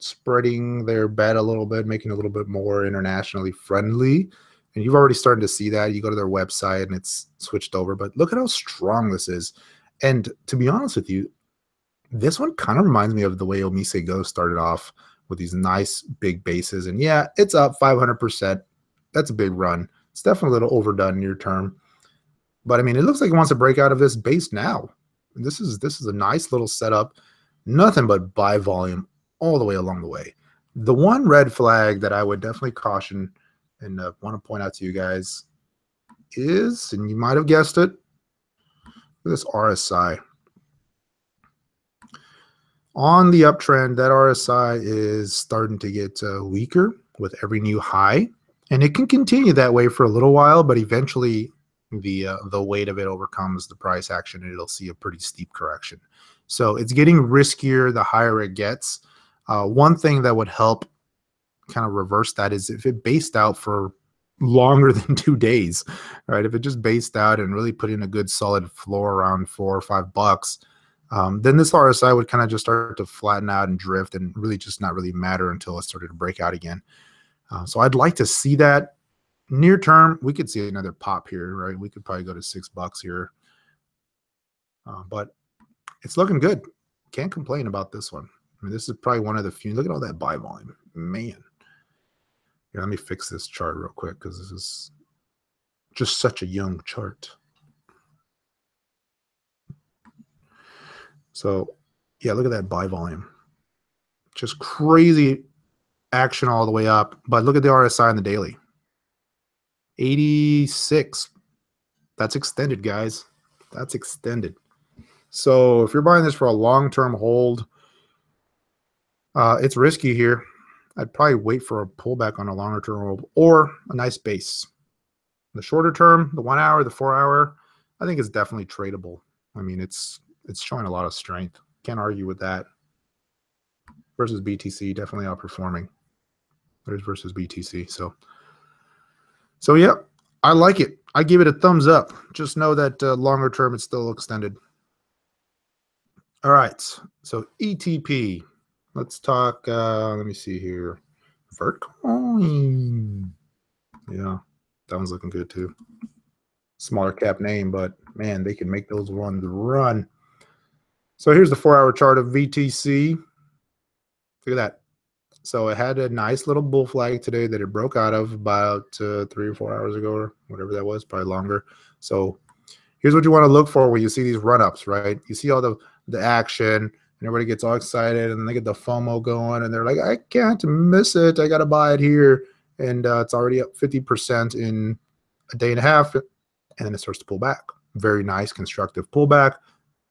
spreading their bet a little bit, making it a little bit more internationally friendly. And you've already started to see that. You go to their website and it's switched over. But look at how strong this is. And to be honest with you, this one kind of reminds me of the way Omise Go started off with these nice big bases. And yeah, it's up 500%. That's a big run. It's definitely a little overdone near term. But I mean, it looks like it wants to break out of this base now. This is a nice little setup. Nothing but buy volume all the way along the way. The one red flag that I would definitely caution and want to point out to you guys is, and you might have guessed it, this RSI. On the uptrend, that RSI is starting to get weaker with every new high. And it can continue that way for a little while, but eventually the weight of it overcomes the price action and it'll see a pretty steep correction. So it's getting riskier the higher it gets. One thing that would help kind of reverse that is if it based out for longer than 2 days, right? If it just based out and really put in a good solid floor around $4 or $5, then this RSI would kind of just start to flatten out and drift and really just not really matter until it started to break out again. So I'd like to see that. Near term, we could see another pop here, right? We could probably go to $6 here. But it's looking good. Can't complain about this one. I mean, this is probably one of the few. Look at all that buy volume. Man. Here, let me fix this chart real quick because this is just such a young chart. So, yeah, look at that buy volume. Just crazy action all the way up. But look at the RSI on the daily. 86. That's extended, guys. That's extended. So if you're buying this for a long-term hold, it's risky here. I'd probably wait for a pullback on a longer-term hold or a nice base. The shorter term, the 1 hour, the 4 hour, I think it's definitely tradable. I mean, it's showing a lot of strength. Can't argue with that. Versus BTC, definitely outperforming. There's versus BTC. So yeah, I like it. I give it a thumbs up. Just know that longer term, it's still extended. All right. So ETP. Let's talk. Let me see here. Vertcoin. Yeah, that one's looking good too. Smaller cap name, but man, they can make those ones run. So here's the 4-hour chart of VTC. Look at that. So it had a nice little bull flag today that it broke out of about 3 or 4 hours ago, or whatever that was, probably longer. So here's what you want to look for when you see these run-ups, right? You see all the action, and everybody gets all excited, and they get the FOMO going, and they're like, I can't miss it. I got to buy it here. And it's already up 50% in a day and a half, and then it starts to pull back. Very nice, constructive pullback,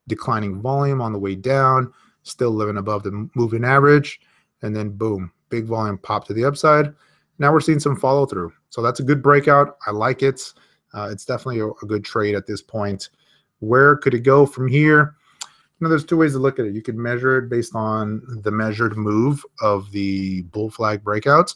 declining volume on the way down, still living above the moving average, and then boom, big volume pop to the upside. Now we're seeing some follow through. So that's a good breakout. I like it. It's definitely a good trade at this point. Where could it go from here? There's two ways to look at it. You can measure it based on the measured move of the bull flag breakout,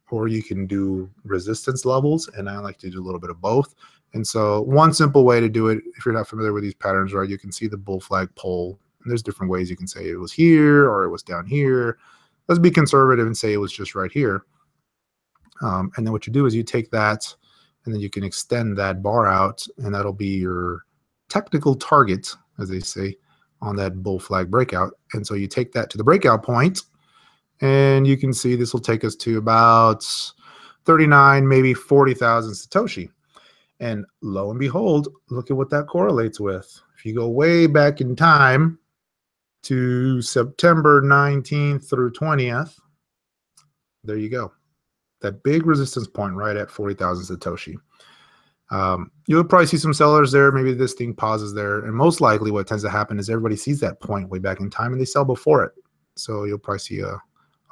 or you can do resistance levels, and I like to do a little bit of both. And so one simple way to do it, if you're not familiar with these patterns, right, you can see the bull flag pole. And there's different ways you can say it was here or it was down here. Let's be conservative and say it was just right here. And then what you do is you take that, and then you can extend that bar out, and that'll be your technical target, as they say, on that bull flag breakout. And so you take that to the breakout point, and you can see this will take us to about 39, maybe 40,000 Satoshi. And lo and behold, look at what that correlates with. If you go way back in time to September 19th through 20th, there you go. That big resistance point right at 40,000 Satoshi. You'll probably see some sellers there. Maybe this thing pauses there. And most likely what tends to happen is everybody sees that point way back in time and they sell before it. So you'll probably see a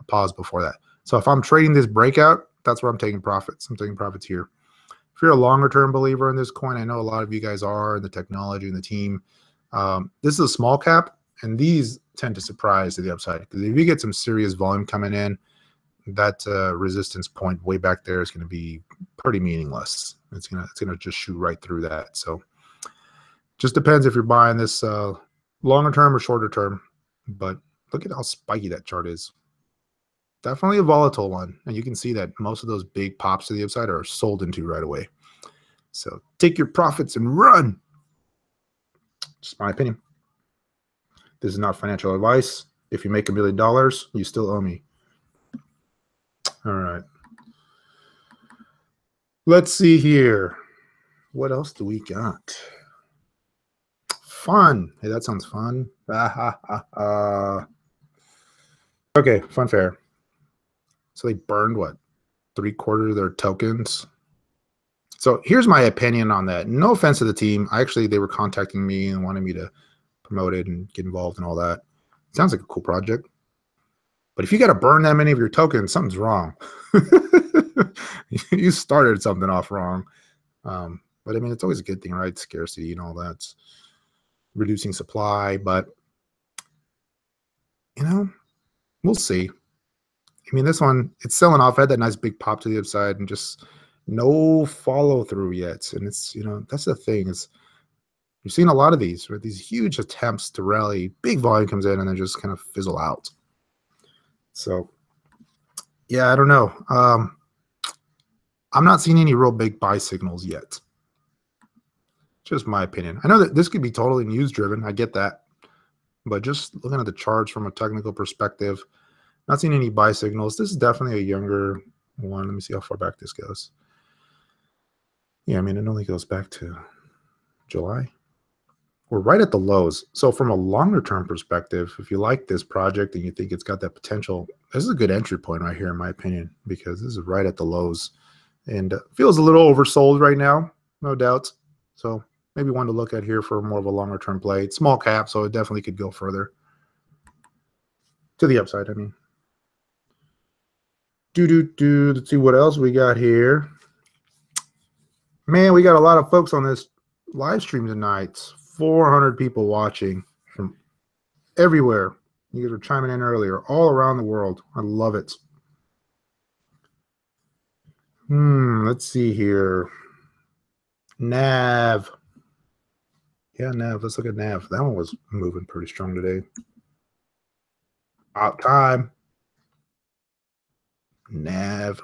pause before that. So if I'm trading this breakout, that's where I'm taking profits. I'm taking profits here. If you're a longer term believer in this coin, I know a lot of you guys are, in the technology and the team. This is a small cap, and these tend to surprise to the upside. Because if you get some serious volume coming in, that resistance point way back there is going to be pretty meaningless. It's gonna just shoot right through that. So just depends if you're buying this longer term or shorter term. But look at how spiky that chart is. Definitely a volatile one, and you can see that most of those big pops to the upside are sold into right away. So take your profits and run. Just my opinion. This is not financial advice. If you make $1 million, you still owe me. All right. Let's see here. What else do we got? Fun. Hey, that sounds fun. Okay, Funfair. So they burned what? 3/4 of their tokens. So here's my opinion on that. No offense to the team. They were contacting me and wanted me to promote it and get involved and all that. Sounds like a cool project. But if you got to burn that many of your tokens, something's wrong. You started something off wrong. But I mean, it's always a good thing, right? Scarcity and all that's reducing supply. But, we'll see. I mean, this one, it's selling off. I had that nice big pop to the upside and just no follow through yet. And it's, that's the thing is you've seen a lot of these, right? These huge attempts to rally, big volume comes in and then just kind of fizzle out. So, yeah, I don't know. I'm not seeing any real big buy signals yet. Just my opinion. I know that this could be totally news driven. I get that. But just looking at the charts from a technical perspective, not seeing any buy signals. This is definitely a younger one. Let me see how far back this goes. Yeah, I mean, it only goes back to July. We're right at the lows. So from a longer term perspective, if you like this project and you think it's got that potential, this is a good entry point right here, in my opinion, because this is right at the lows and feels a little oversold right now, no doubt. So maybe one to look at here for more of a longer term play. It's small cap, so it definitely could go further to the upside. I mean, let's see what else we got here. Man, we got a lot of folks on this live stream tonight. 400 people watching from everywhere. You guys were chiming in earlier, all around the world. I love it. Let's see here. NAV. Yeah, NAV. Let's look at NAV. That one was moving pretty strong today. About time. NAV.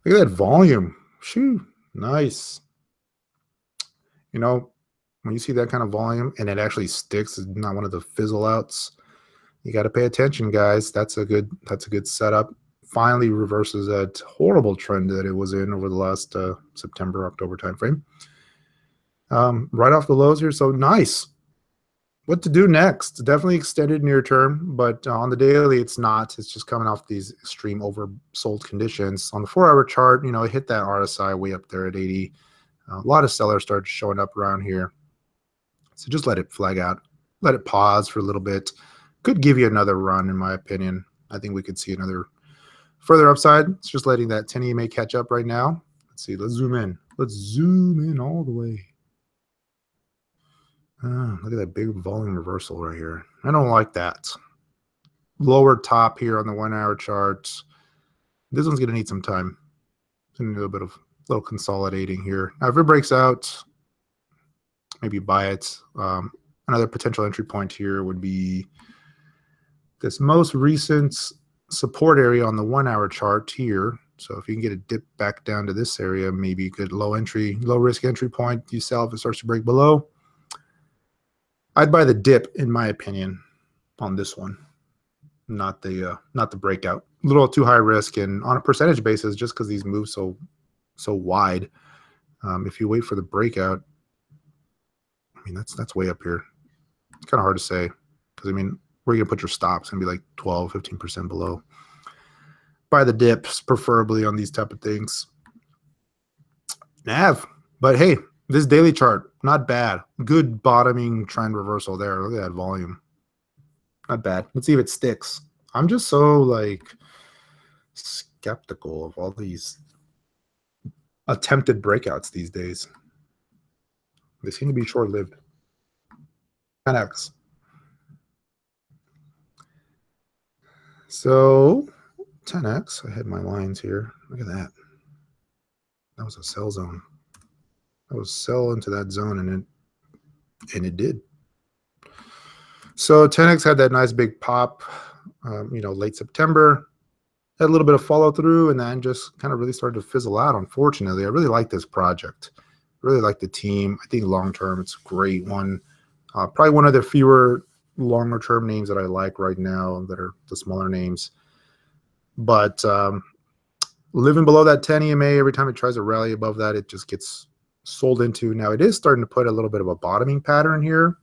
Look at that volume. Shoo. Nice. You know, when you see that kind of volume and it actually sticks, it's not one of the fizzle outs. You got to pay attention, guys. That's a good setup. Finally reverses that horrible trend that it was in over the last September, October timeframe. Right off the lows here, so nice. What to do next? Definitely extended near term, but on the daily, it's not. It's just coming off these extreme oversold conditions. On the 4-hour chart, you know, it hit that RSI way up there at 80. A lot of sellers started showing up around here. So just let it flag out. Let it pause for a little bit. Could give you another run, in my opinion. I think we could see another further upside. It's just letting that 10 EMA catch up right now. Let's see. Let's zoom in. Let's zoom in all the way. Look at that big volume reversal right here. I don't like that. Lower top here on the 1-hour chart. This one's going to need some time. It's going to do a little consolidating here. Now, if it breaks out, maybe buy it. Another potential entry point here would be this most recent support area on the 1-hour chart here. So if you can get a dip back down to this area, maybe a good low risk entry point. You sell if it starts to break below. I'd buy the dip, in my opinion, on this one, not the breakout. A little too high risk, and on a percentage basis, just because these move so wide. If you wait for the breakout, I mean that's way up here. It's kind of hard to say because I mean, where are you gonna put your stops? It's gonna be like 12, 15% below. Buy the dips, preferably on these type of things. NAV, but hey. This daily chart, not bad. Good bottoming trend reversal there. Look at that volume. Not bad. Let's see if it sticks. I'm just so like skeptical of all these attempted breakouts these days. They seem to be short-lived. 10x. So 10x, I had my lines here. Look at that. That was a sell zone. I was sell into that zone, and it did. So 10x had that nice big pop, you know, late September. Had a little bit of follow through, and then just kind of really started to fizzle out. Unfortunately, I really like this project. Really like the team. I think long term, it's a great one. Probably one of the fewer longer term names that I like right now that are the smaller names. But living below that 10 EMA, every time it tries to rally above that, it just gets sold into. Now it is starting to put a little bit of a bottoming pattern here,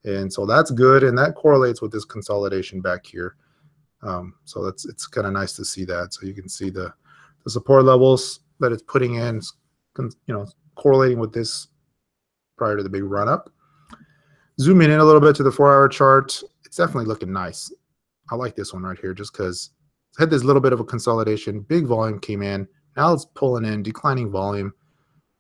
and so that's good, and that correlates with this consolidation back here. So it's kind of nice to see that. So you can see the support levels that it's putting in, you know, correlating with this prior to the big run up. Zooming in a little bit to the 4-hour chart, it's definitely looking nice. I like this one right here just because it's had this little bit of a consolidation. Big volume came in. Now it's pulling in, declining volume.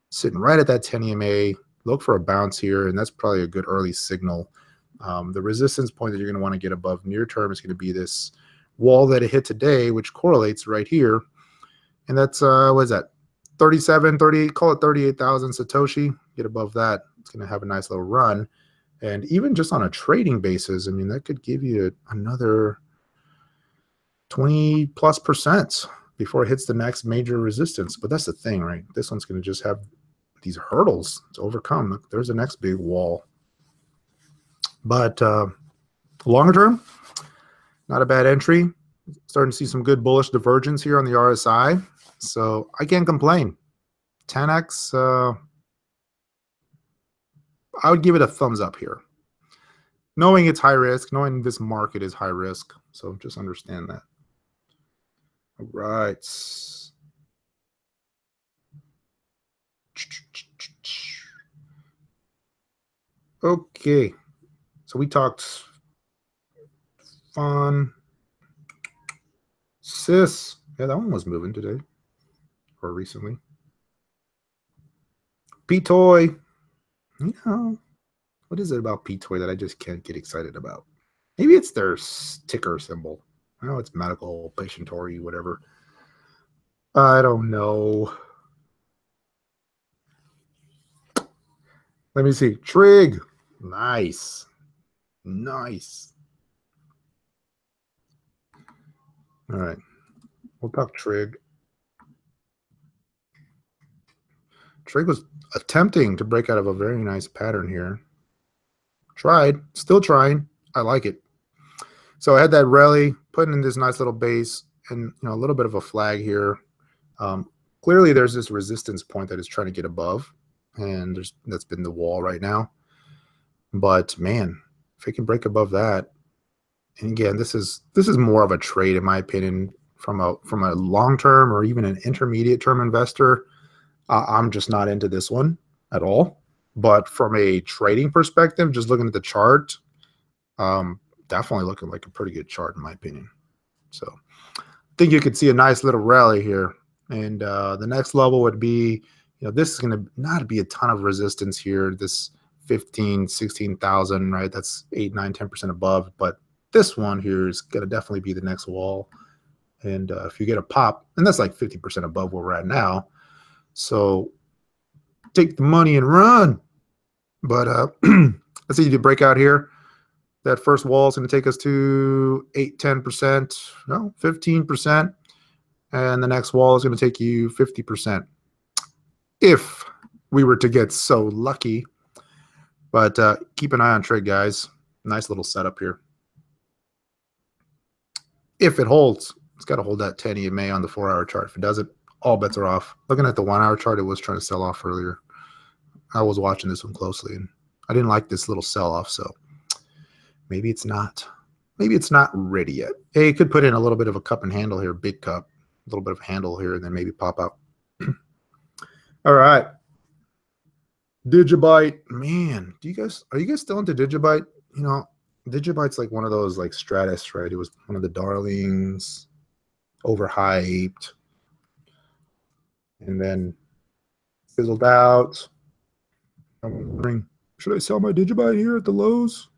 Sitting right at that 10 EMA, look for a bounce here, and that's probably a good early signal. The resistance point that you're going to want to get above near term is going to be this wall that it hit today, which correlates right here. And that's, what is that, 37, 38, call it 38,000 Satoshi. Get above that, it's going to have a nice little run. And even just on a trading basis, I mean, that could give you another 20+% before it hits the next major resistance. But that's the thing, right? This one's going to just have these hurdles to overcome. Look, there's the next big wall. But longer term, not a bad entry. Starting to see some good bullish divergence here on the RSI. So I can't complain. 10x, I would give it a thumbs up here. Knowing it's high risk, knowing this market is high risk. So just understand that. All right. Okay. So we talked Fawn. Sis. Yeah, that one was moving today or recently. P-Toy. You know, what is it about P-Toy that I just can't get excited about? Maybe it's their ticker symbol. I know it's medical, patient whatever. I don't know. Let me see. Trig. Nice. Nice. All right. We'll talk Trig. Trig was attempting to break out of a very nice pattern here. Tried. Still trying. I like it. So I had that rally, putting in this nice little base, and a little bit of a flag here. Clearly, there's this resistance point that is trying to get above, and that's been the wall right now. But man, if it can break above that, and again, this is more of a trade in my opinion from a long term or even an intermediate term investor. I'm just not into this one at all. But from a trading perspective, just looking at the chart, definitely looking like a pretty good chart in my opinion. So I think you could see a nice little rally here. And the next level would be, this is going to not be a ton of resistance here. This 15, 16,000, right? That's 8, 9, 10% above. But this one here is going to definitely be the next wall. And if you get a pop, and that's like 50% above where we're at now. So take the money and run. But let's see, you break out here. That first wall is going to take us to 8, 10%, no, 15%. And the next wall is going to take you 50%. If we were to get so lucky. But keep an eye on Trig, guys. Nice little setup here. If it holds, it's got to hold that 10 EMA on the 4-hour chart. If it doesn't, all bets are off. Looking at the 1-hour chart, it was trying to sell off earlier. I was watching this one closely, and I didn't like this little sell-off, so maybe it's not. Maybe it's not ready yet. Hey, you could put in a little bit of a cup and handle here, big cup, a little bit of a handle here, and then maybe pop out. All right. Digibyte, man, are you guys still into Digibyte? Digibyte's like one of those like Stratus, right? It was one of the darlings, overhyped, and then fizzled out. I'm wondering, should I sell my Digibyte here at the lows?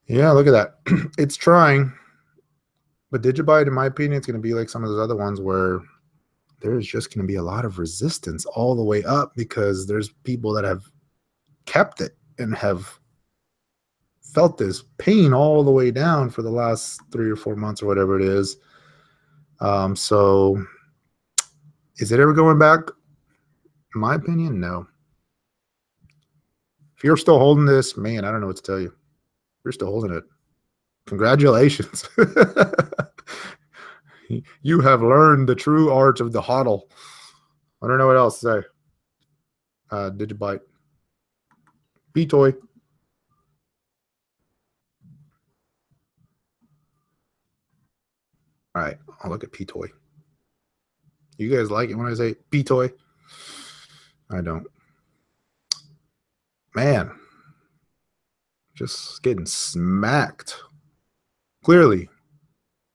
Yeah, look at that. It's trying, but Digibyte, in my opinion, it's going to be like some of those other ones where there's just going to be a lot of resistance all the way up because there's people that have kept it and have felt this pain all the way down for the last 3 or 4 months or whatever it is. So is it ever going back? In my opinion, no. If you're still holding this, man, I don't know what to tell you. You're still holding it. Congratulations. You have learned the true art of the hodl. I don't know what else to say. Digibyte. P-Toy. All right, I'll look at P-Toy. You guys like it when I say P-Toy? I don't. Man, just getting smacked. Clearly,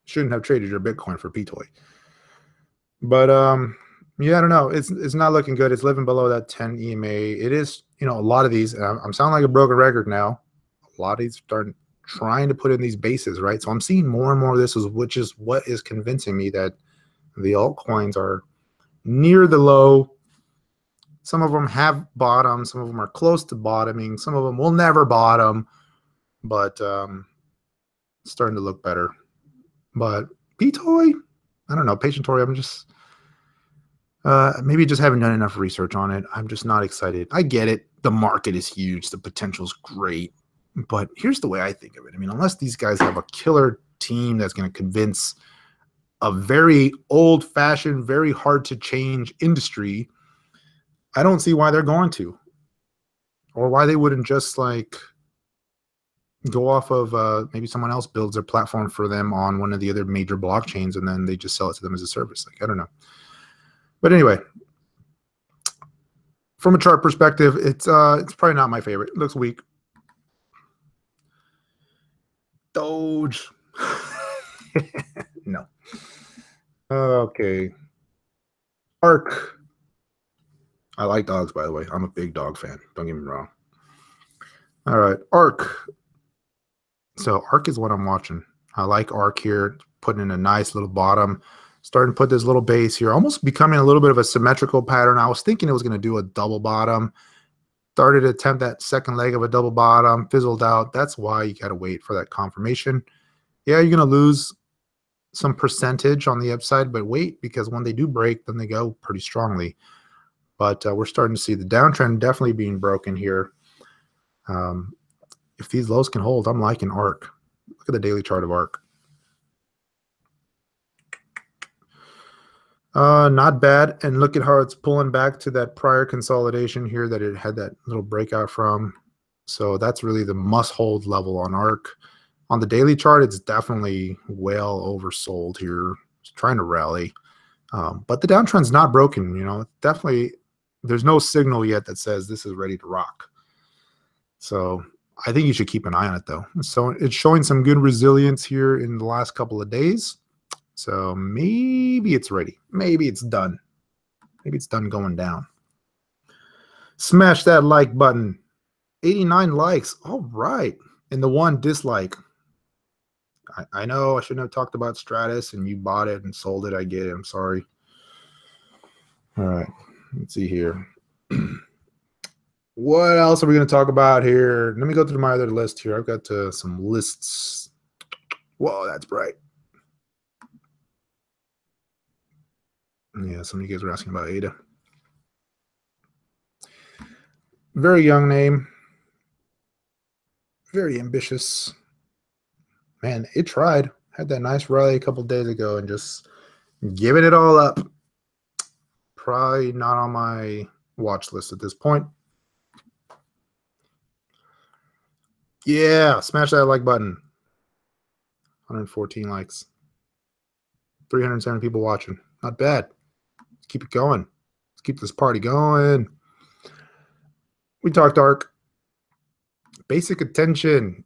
shouldn't have traded your Bitcoin for P-Toy. But yeah, I don't know. It's not looking good. It's living below that 10 EMA. It is, a lot of these. I'm sounding like a broken record now. A lot of these starting trying to put in these bases, right? So I'm seeing more and more of this, which is what is convincing me that the altcoins are near the low. Some of them have bottomed. Some of them are close to bottoming. Some of them will never bottom, but it's starting to look better. But P-Toy, I don't know. Patient Toy, I'm just maybe just haven't done enough research on it. I'm just not excited. I get it. The market is huge. The potential is great. But here's the way I think of it. I mean, unless these guys have a killer team that's going to convince a very old-fashioned, very hard-to-change industry, I don't see why they're going to. Or why they wouldn't just, like, go off of maybe someone else builds their platform for them on one of the other major blockchains, and then they just sell it to them as a service. Like, I don't know. But anyway, from a chart perspective, it's probably not my favorite. It looks weak. Doge. No. Okay. ARK. I like dogs, by the way. I'm a big dog fan. Don't get me wrong. All right. ARK. So ARK is what I'm watching. I like ARK here, putting in a nice little bottom. Starting to put this little base here, almost becoming a little bit of a symmetrical pattern. I was thinking it was going to do a double bottom. Started to attempt that second leg of a double bottom, fizzled out. That's why you got to wait for that confirmation. Yeah, you're going to lose some percentage on the upside, but wait, because when they do break, then they go pretty strongly. But we're starting to see the downtrend definitely being broken here. If these lows can hold, I'm liking ARK. Look at the daily chart of ARK. Not bad. And look at how it's pulling back to that prior consolidation here that it had that little breakout from. So that's really the must-hold level on ARK. On the daily chart, it's definitely well oversold here. It's trying to rally. But the downtrend's not broken, you know. Definitely, there's no signal yet that says this is ready to rock. So I think you should keep an eye on it, though. So it's showing some good resilience here in the last couple of days. So maybe it's ready. Maybe it's done. Maybe it's done going down. Smash that like button. 89 likes. All right. And the one dislike. I know I shouldn't have talked about Stratus and you bought it and sold it. I get it. I'm sorry. All right. Let's see here. What else are we going to talk about here? Let me go through my other list here. I've got some lists. Whoa, that's bright. Yeah, some of you guys were asking about ADA. Very young name. Very ambitious. Man, it tried. Had that nice rally a couple days ago and just giving it all up. Probably not on my watch list at this point. Yeah, smash that like button. 114 likes. 370 people watching. Not bad. Let's keep it going. Let's keep this party going. We talked ARK. Basic attention.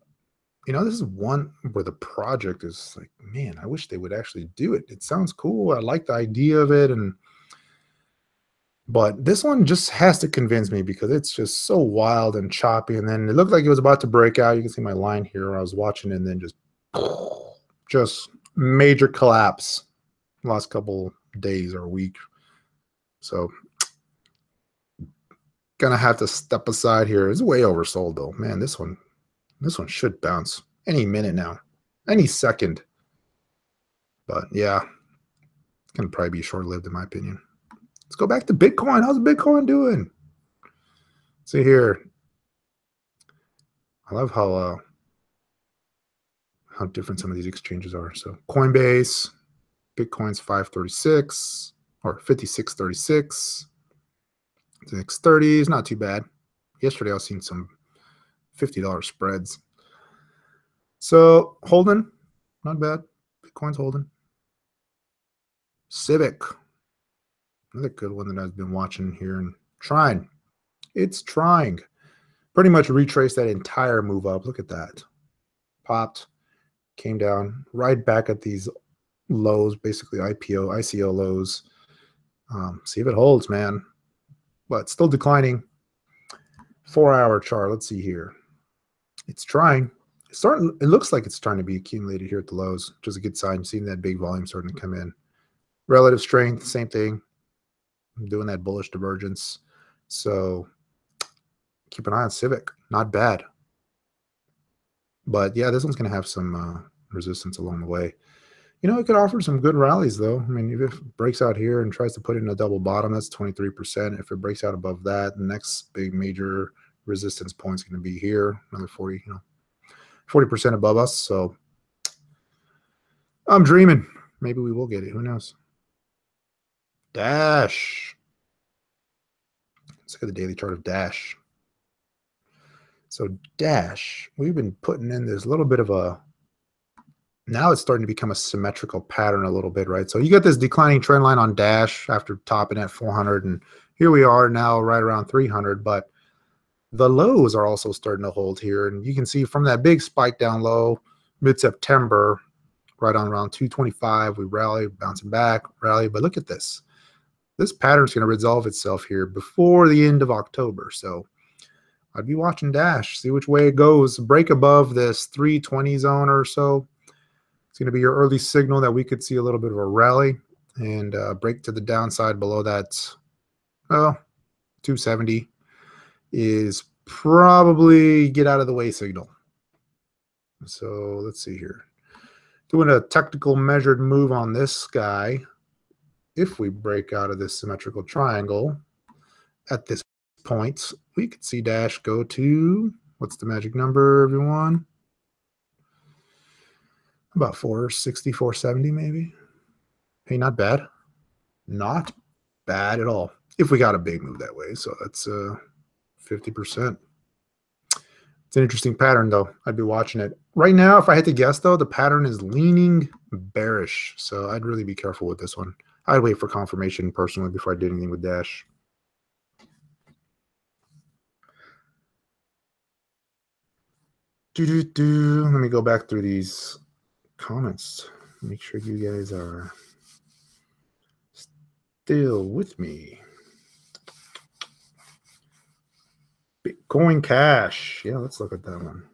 You know, this is one where the project is like, man, I wish they would actually do it. It sounds cool. I like the idea of it. But this one just has to convince me because it's just so wild and choppy. And then it looked like it was about to break out. You can see my line here where I was watching it and then just major collapse last couple days or week. So gonna have to step aside here. It's way oversold though. Man, this one should bounce any minute now, any second. But yeah, it's gonna probably be short-lived in my opinion. Let's go back to Bitcoin. How's Bitcoin doing? Let's see here. I love how different some of these exchanges are. So Coinbase, Bitcoin's 536 or 5636. The X30 is not too bad. Yesterday I was seeing some $50 spreads. So holding, not bad. Bitcoin's holding. Civic, another good one that I've been watching here and trying. It's trying. Pretty much retraced that entire move up. Look at that. Popped, came down right back at these lows, basically ICO lows. See if it holds, man. But still declining. 4-hour chart. Let's see here. It's trying. It looks like it's trying to be accumulated here at the lows, which is a good sign. Seeing that big volume starting to come in. Relative strength, same thing. I'm doing that bullish divergence. So keep an eye on Civic. Not bad. But yeah, this one's going to have some resistance along the way. You know, it could offer some good rallies, though. I mean, if it breaks out here and tries to put in a double bottom, that's 23%. If it breaks out above that, the next big major resistance point is going to be here, another 40% above us. So I'm dreaming. Maybe we will get it. Who knows? Dash. Let's look at the daily chart of Dash. So Dash, we've been putting in this little bit of a, now it's starting to become a symmetrical pattern a little bit, right? So you got this declining trend line on Dash after topping at 400, and here we are now right around 300, but the lows are also starting to hold here, and you can see from that big spike down low mid-September, right on around 225, we rally, bouncing back, rally, but look at this. This pattern is going to resolve itself here before the end of October, so I'd be watching Dash, see which way it goes. Break above this 320 zone or so. It's going to be your early signal that we could see a little bit of a rally. and break to the downside below that. Well, 270 is probably get out of the way signal. So let's see here. Doing a technical measured move on this guy. If we break out of this symmetrical triangle at this point, we could see Dash go to, what's the magic number, everyone? About 460, 470 maybe. Hey, not bad. Not bad at all. If we got a big move that way. So that's 50%. It's an interesting pattern, though. I'd be watching it. Right now, if I had to guess, though, the pattern is leaning bearish. So I'd really be careful with this one. I'd wait for confirmation personally before I did anything with Dash. Let me go back through these comments. Make sure you guys are still with me. Bitcoin Cash. Yeah, let's look at that one.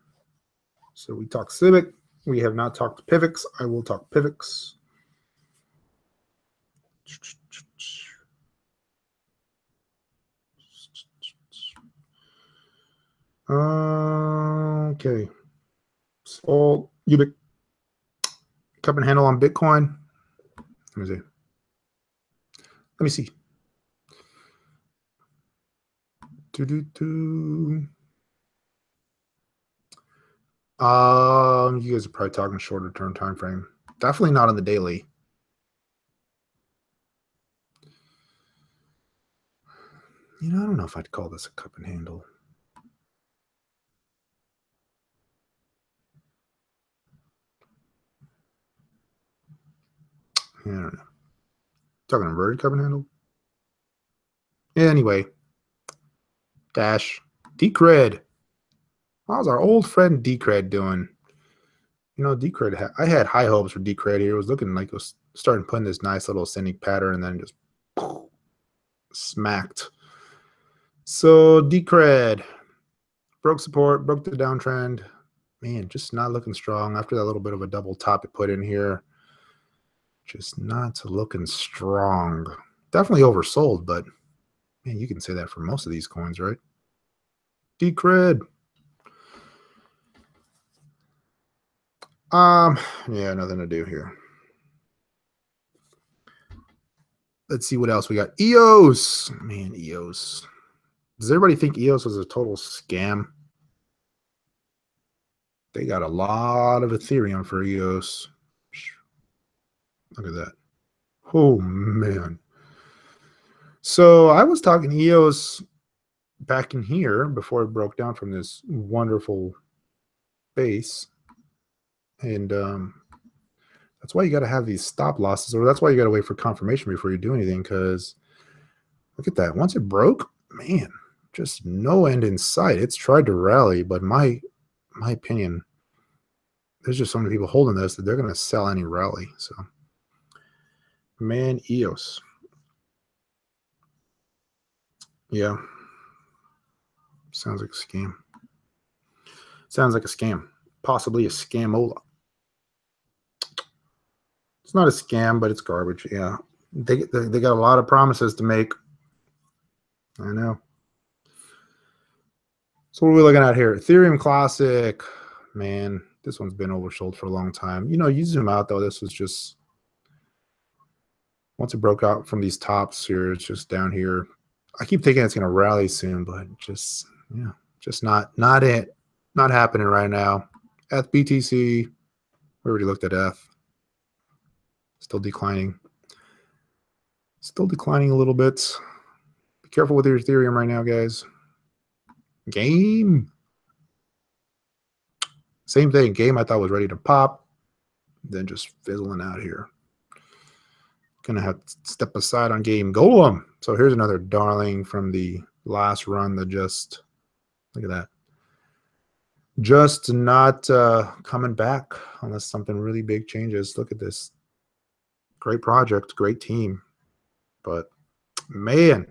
So we talked Civic. We have not talked PIVX. I will talk PIVX. Okay. So Ubic. Cup and handle on Bitcoin. Let me see. Let me see. You guys are probably talking shorter term time frame. Definitely not on the daily. You know, I don't know if I'd call this a cup and handle. Yeah, I don't know. Talking inverted cup and handle. Anyway, Dash Decred. How's our old friend Decred doing? You know, Decred. I had high hopes for Decred here. It was looking like it was starting putting this nice little ascending pattern, and then just smacked. So Decred broke support, broke the downtrend. Man, just not looking strong after that little bit of a double top it put in here. Just not looking strong. Definitely oversold, but man, you can say that for most of these coins, right? Decred. Yeah, nothing to do here. Let's see what else we got. EOS. Man, EOS. Does everybody think EOS was a total scam? They got a lot of Ethereum for EOS. Look at that. Oh, man. So I was talking EOS back in here before it broke down from this wonderful base. And that's why you got to have these stop losses, or that's why you got to wait for confirmation before you do anything, because look at that. Once it broke, man, just no end in sight. It's tried to rally, but my opinion, there's just so many people holding this that they're going to sell any rally. So, man, EOS. Yeah. Sounds like a scam. Sounds like a scam. Possibly a scamola. It's not a scam, but it's garbage. Yeah. They got a lot of promises to make. I know. So what are we looking at here? Ethereum Classic. Man, this one's been oversold for a long time. You know, you zoom out, though, this was just, once it broke out from these tops here, it's just down here. I keep thinking it's going to rally soon, but just, yeah, just not it. Not happening right now. ETH BTC, we already looked at ETH. Still declining. Still declining a little bit. Be careful with your Ethereum right now, guys. Game. Same thing. Game I thought was ready to pop. Then just fizzling out here. Gonna have to step aside on Game Golem. So here's another darling from the last run that just, look at that. Just not coming back unless something really big changes. Look at this. Great project, great team. But man,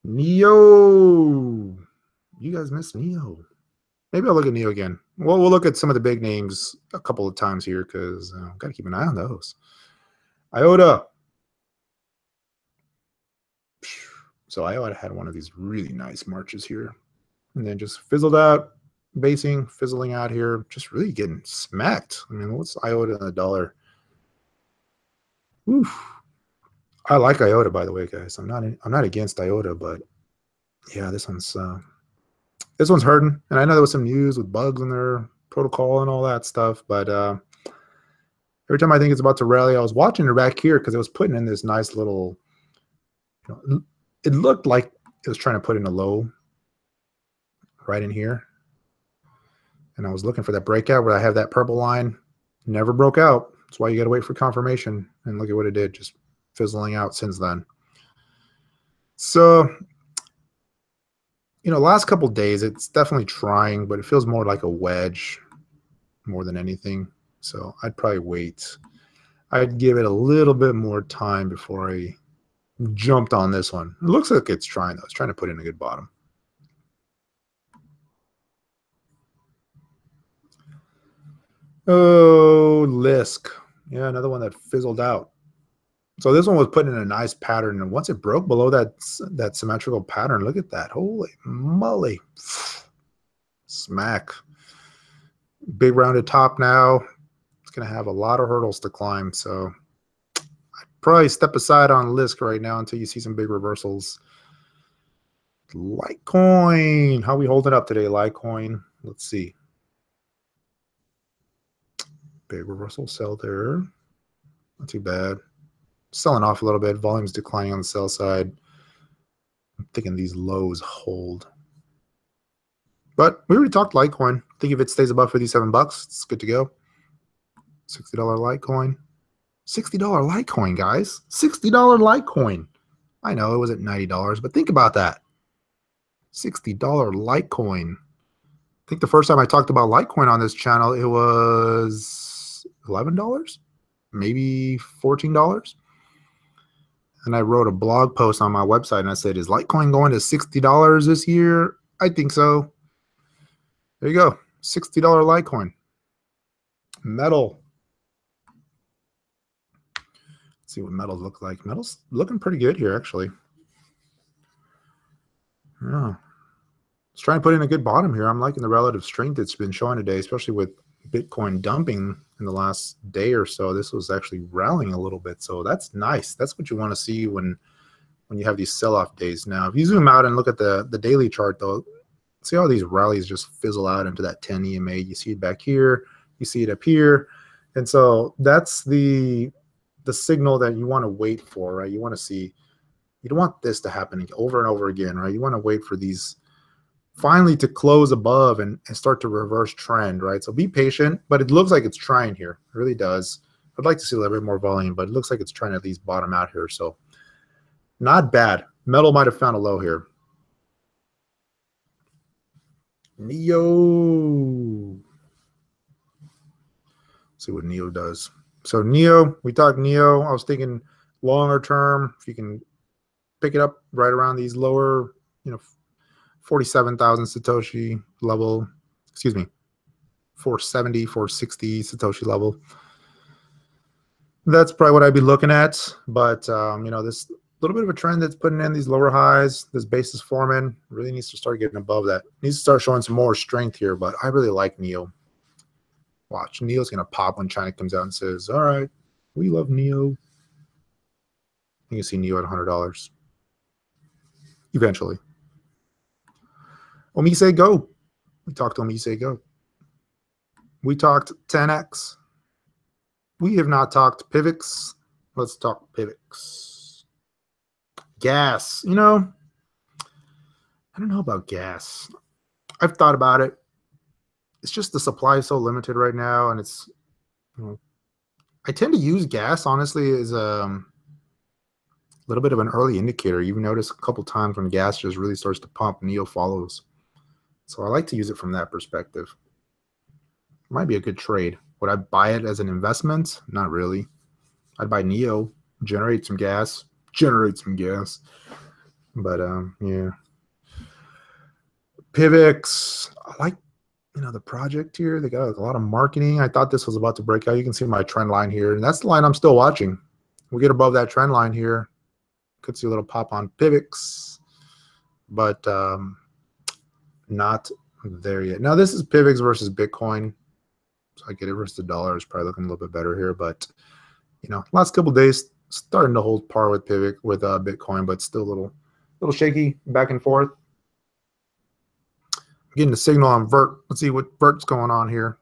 Neo. You guys missed Neo. Maybe I'll look at Neo again. Well, we'll look at some of the big names a couple of times here because I've got to keep an eye on those. IOTA. So IOTA had one of these really nice marches here, and then just fizzled out, basing, fizzling out here, just really getting smacked. I mean, what's IOTA in the dollar? Oof. I like IOTA, by the way, guys. I'm not against IOTA, but yeah, this one's hurting. And I know there was some news with bugs in their protocol and all that stuff, but every time I think it's about to rally, I was watching it back here because it was putting in this nice little, it looked like it was trying to put in a low right in here. And I was looking for that breakout where I have that purple line. Never broke out. That's why you got to wait for confirmation. And look at what it did, just fizzling out since then. So, last couple days, it's definitely trying, but it feels more like a wedge more than anything. So I'd probably wait. I'd give it a little bit more time before I jumped on this one. It looks like it's trying, though. It's trying to put in a good bottom. Oh, Lisk. Yeah, another one that fizzled out. So this one was put in a nice pattern, and once it broke below that symmetrical pattern, look at that. Holy moly. Smack. Big rounded top now. It's going to have a lot of hurdles to climb, so I'd probably step aside on Lisk right now until you see some big reversals. Litecoin. How we holding up today, Litecoin? Let's see. Big reversal sell there. Not too bad. Selling off a little bit. Volume's declining on the sell side. I'm thinking these lows hold. But we already talked Litecoin. I think if it stays above 57 bucks, it's good to go. $60 Litecoin. $60 Litecoin, guys. $60 Litecoin. I know it was at $90, but think about that. $60 Litecoin. I think the first time I talked about Litecoin on this channel, it was $11, maybe $14. And I wrote a blog post on my website and I said, is Litecoin going to $60 this year? I think so. There you go. $60 Litecoin. Metal. Let's see what metals look like. Metal's looking pretty good here, actually. Yeah. Let's try and put in a good bottom here. I'm liking the relative strength it's been showing today, especially with Bitcoin dumping in the last day or so. This was actually rallying a little bit, so that's nice. That's what you want to see when you have these sell-off days. Now, if you zoom out and look at the daily chart, though, see how these rallies just fizzle out into that 10 EMA. You see it back here, you see it up here, and so that's the signal that you want to wait for, right? You want to see, you don't want this to happen over and over again, right? You want to wait for these finally to close above and start to reverse trend, right? So be patient, but it looks like it's trying here. It really does. I'd like to see a little bit more volume, but it looks like it's trying to at least bottom out here. So not bad. Metal might have found a low here. NIO. See what NIO does. So NIO, we talked NIO. I was thinking longer term, if you can pick it up right around these lower, 47,000 Satoshi level, excuse me, 470, 460 Satoshi level. That's probably what I'd be looking at. But, this little bit of a trend that's putting in these lower highs, this base is forming, really needs to start getting above that. Needs to start showing some more strength here, but I really like NIO. Watch, NIO's going to pop when China comes out and says, all right, we love NIO. You can see NIO at $100 eventually. Omise Go. We talked Omise Go. We talked 10X. We have not talked PIVX. Let's talk PIVX. Gas. I don't know about gas. I've thought about it. It's just the supply is so limited right now, and it's, I tend to use gas, honestly, as a little bit of an early indicator. You've noticed a couple times when gas just really starts to pump, NIO follows. So I like to use it from that perspective. Might be a good trade. Would I buy it as an investment? Not really. I'd buy NIO, generate some gas. But yeah. PIVX, I like the project here. They got a lot of marketing. I thought this was about to break out. You can see my trend line here, and that's the line I'm still watching. we get above that trend line here, could see a little pop on PIVX, but not there yet. Now this is PIVX versus Bitcoin, so I get it versus the dollar is probably looking a little bit better here, but you know, last couple days starting to hold par with PIVX with Bitcoin, but still a little shaky back and forth. Getting the signal on Vert. Let's see what Vert's going on here.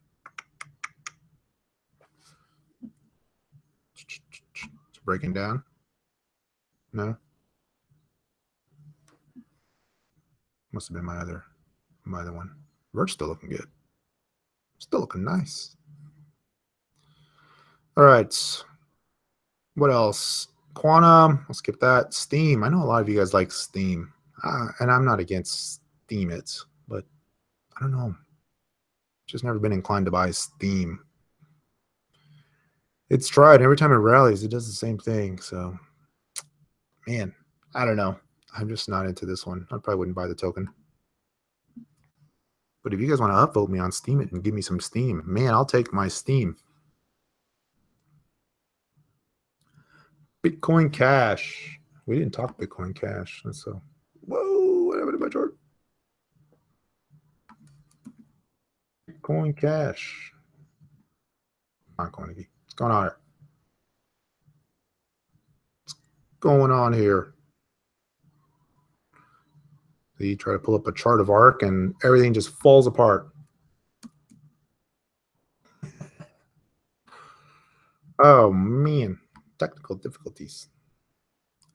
It's breaking down. No. Must have been my other one. Vert's still looking good. Still looking nice. All right. What else? Quantum. I'll skip that. Steam. I know a lot of you guys like Steam. And I'm not against Steam it, but I don't know. Just never been inclined to buy Steam. It's tried. Every time it rallies, it does the same thing. So, man, I don't know. I'm just not into this one. I probably wouldn't buy the token. But if you guys want to upvote me on Steam it and give me some Steam, man, I'll take my Steam. Bitcoin Cash. We didn't talk Bitcoin Cash. So, whoa, what happened to my chart? Bitcoin Cash. Not going to be. What's going on here? What's going on here? So you try to pull up a chart of ARK and everything just falls apart. Oh, man. Technical difficulties.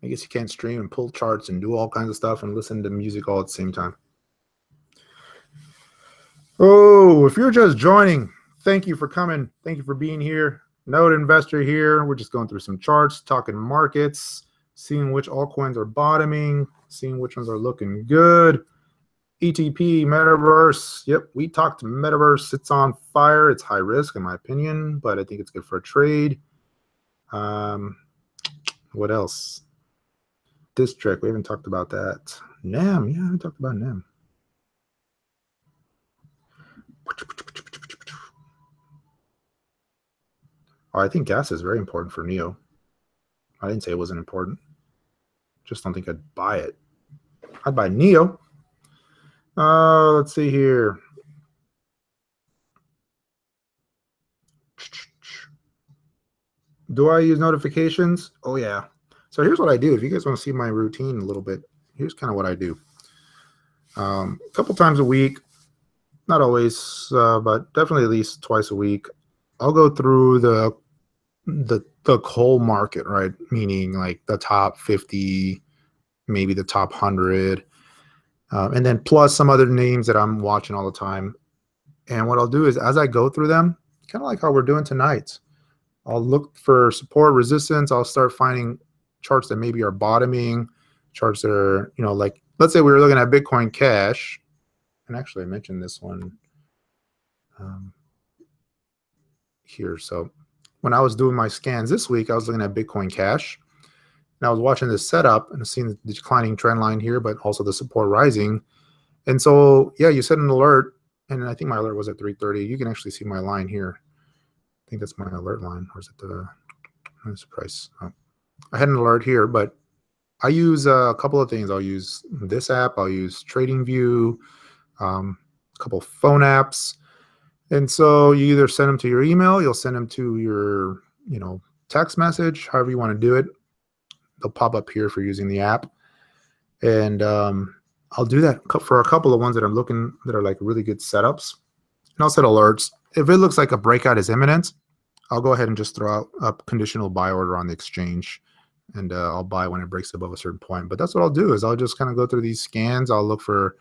I guess you can't stream and pull charts and do all kinds of stuff and listen to music all at the same time. Oh, if you're just joining, thank you for coming. Thank you for being here. Node Investor here. We're just going through some charts, talking markets, seeing which altcoins are bottoming, seeing which ones are looking good. ETP, Metaverse. Yep, we talked Metaverse. It's on fire. It's high risk, in my opinion, but I think it's good for a trade. What else? District. We haven't talked about that. NEM. Yeah, I haven't talked about NEM. Oh, I think gas is very important for NEO. I didn't say it wasn't important. Just don't think I'd buy it. I'd buy NEO. Let's see here. Do I use notifications? Oh, yeah. So here's what I do. If you guys want to see my routine a little bit, here's kind of what I do. A couple times a week, not always, but definitely at least twice a week, I'll go through the whole market, right? Meaning like the top 50, maybe the top 100, and then plus some other names that I'm watching all the time. And what I'll do is as I go through them, kind of like how we're doing tonight, I'll look for support, resistance. I'll start finding charts that maybe are bottoming, charts that are, you know, like, let's say we were looking at Bitcoin Cash. And actually I mentioned this one here. So when I was doing my scans this week, I was looking at Bitcoin Cash. And I was watching this setup and seeing the declining trend line here, but also the support rising. And so, yeah, you set an alert. And I think my alert was at 3:30. You can actually see my line here. I think that's my alert line. Or is it the price? Oh. I had an alert here, but I use a couple of things. I'll use this app. I'll use TradingView, a couple phone apps. And so you either send them to your email, you'll send them to your, you know, text message, however you want to do it. They'll pop up here for using the app. And I'll do that for a couple of ones that I'm looking that are like really good setups. And I'll set alerts. If it looks like a breakout is imminent, I'll go ahead and just throw out a conditional buy order on the exchange. And I'll buy when it breaks above a certain point. But that's what I'll do is I'll just kind of go through these scans. I'll look for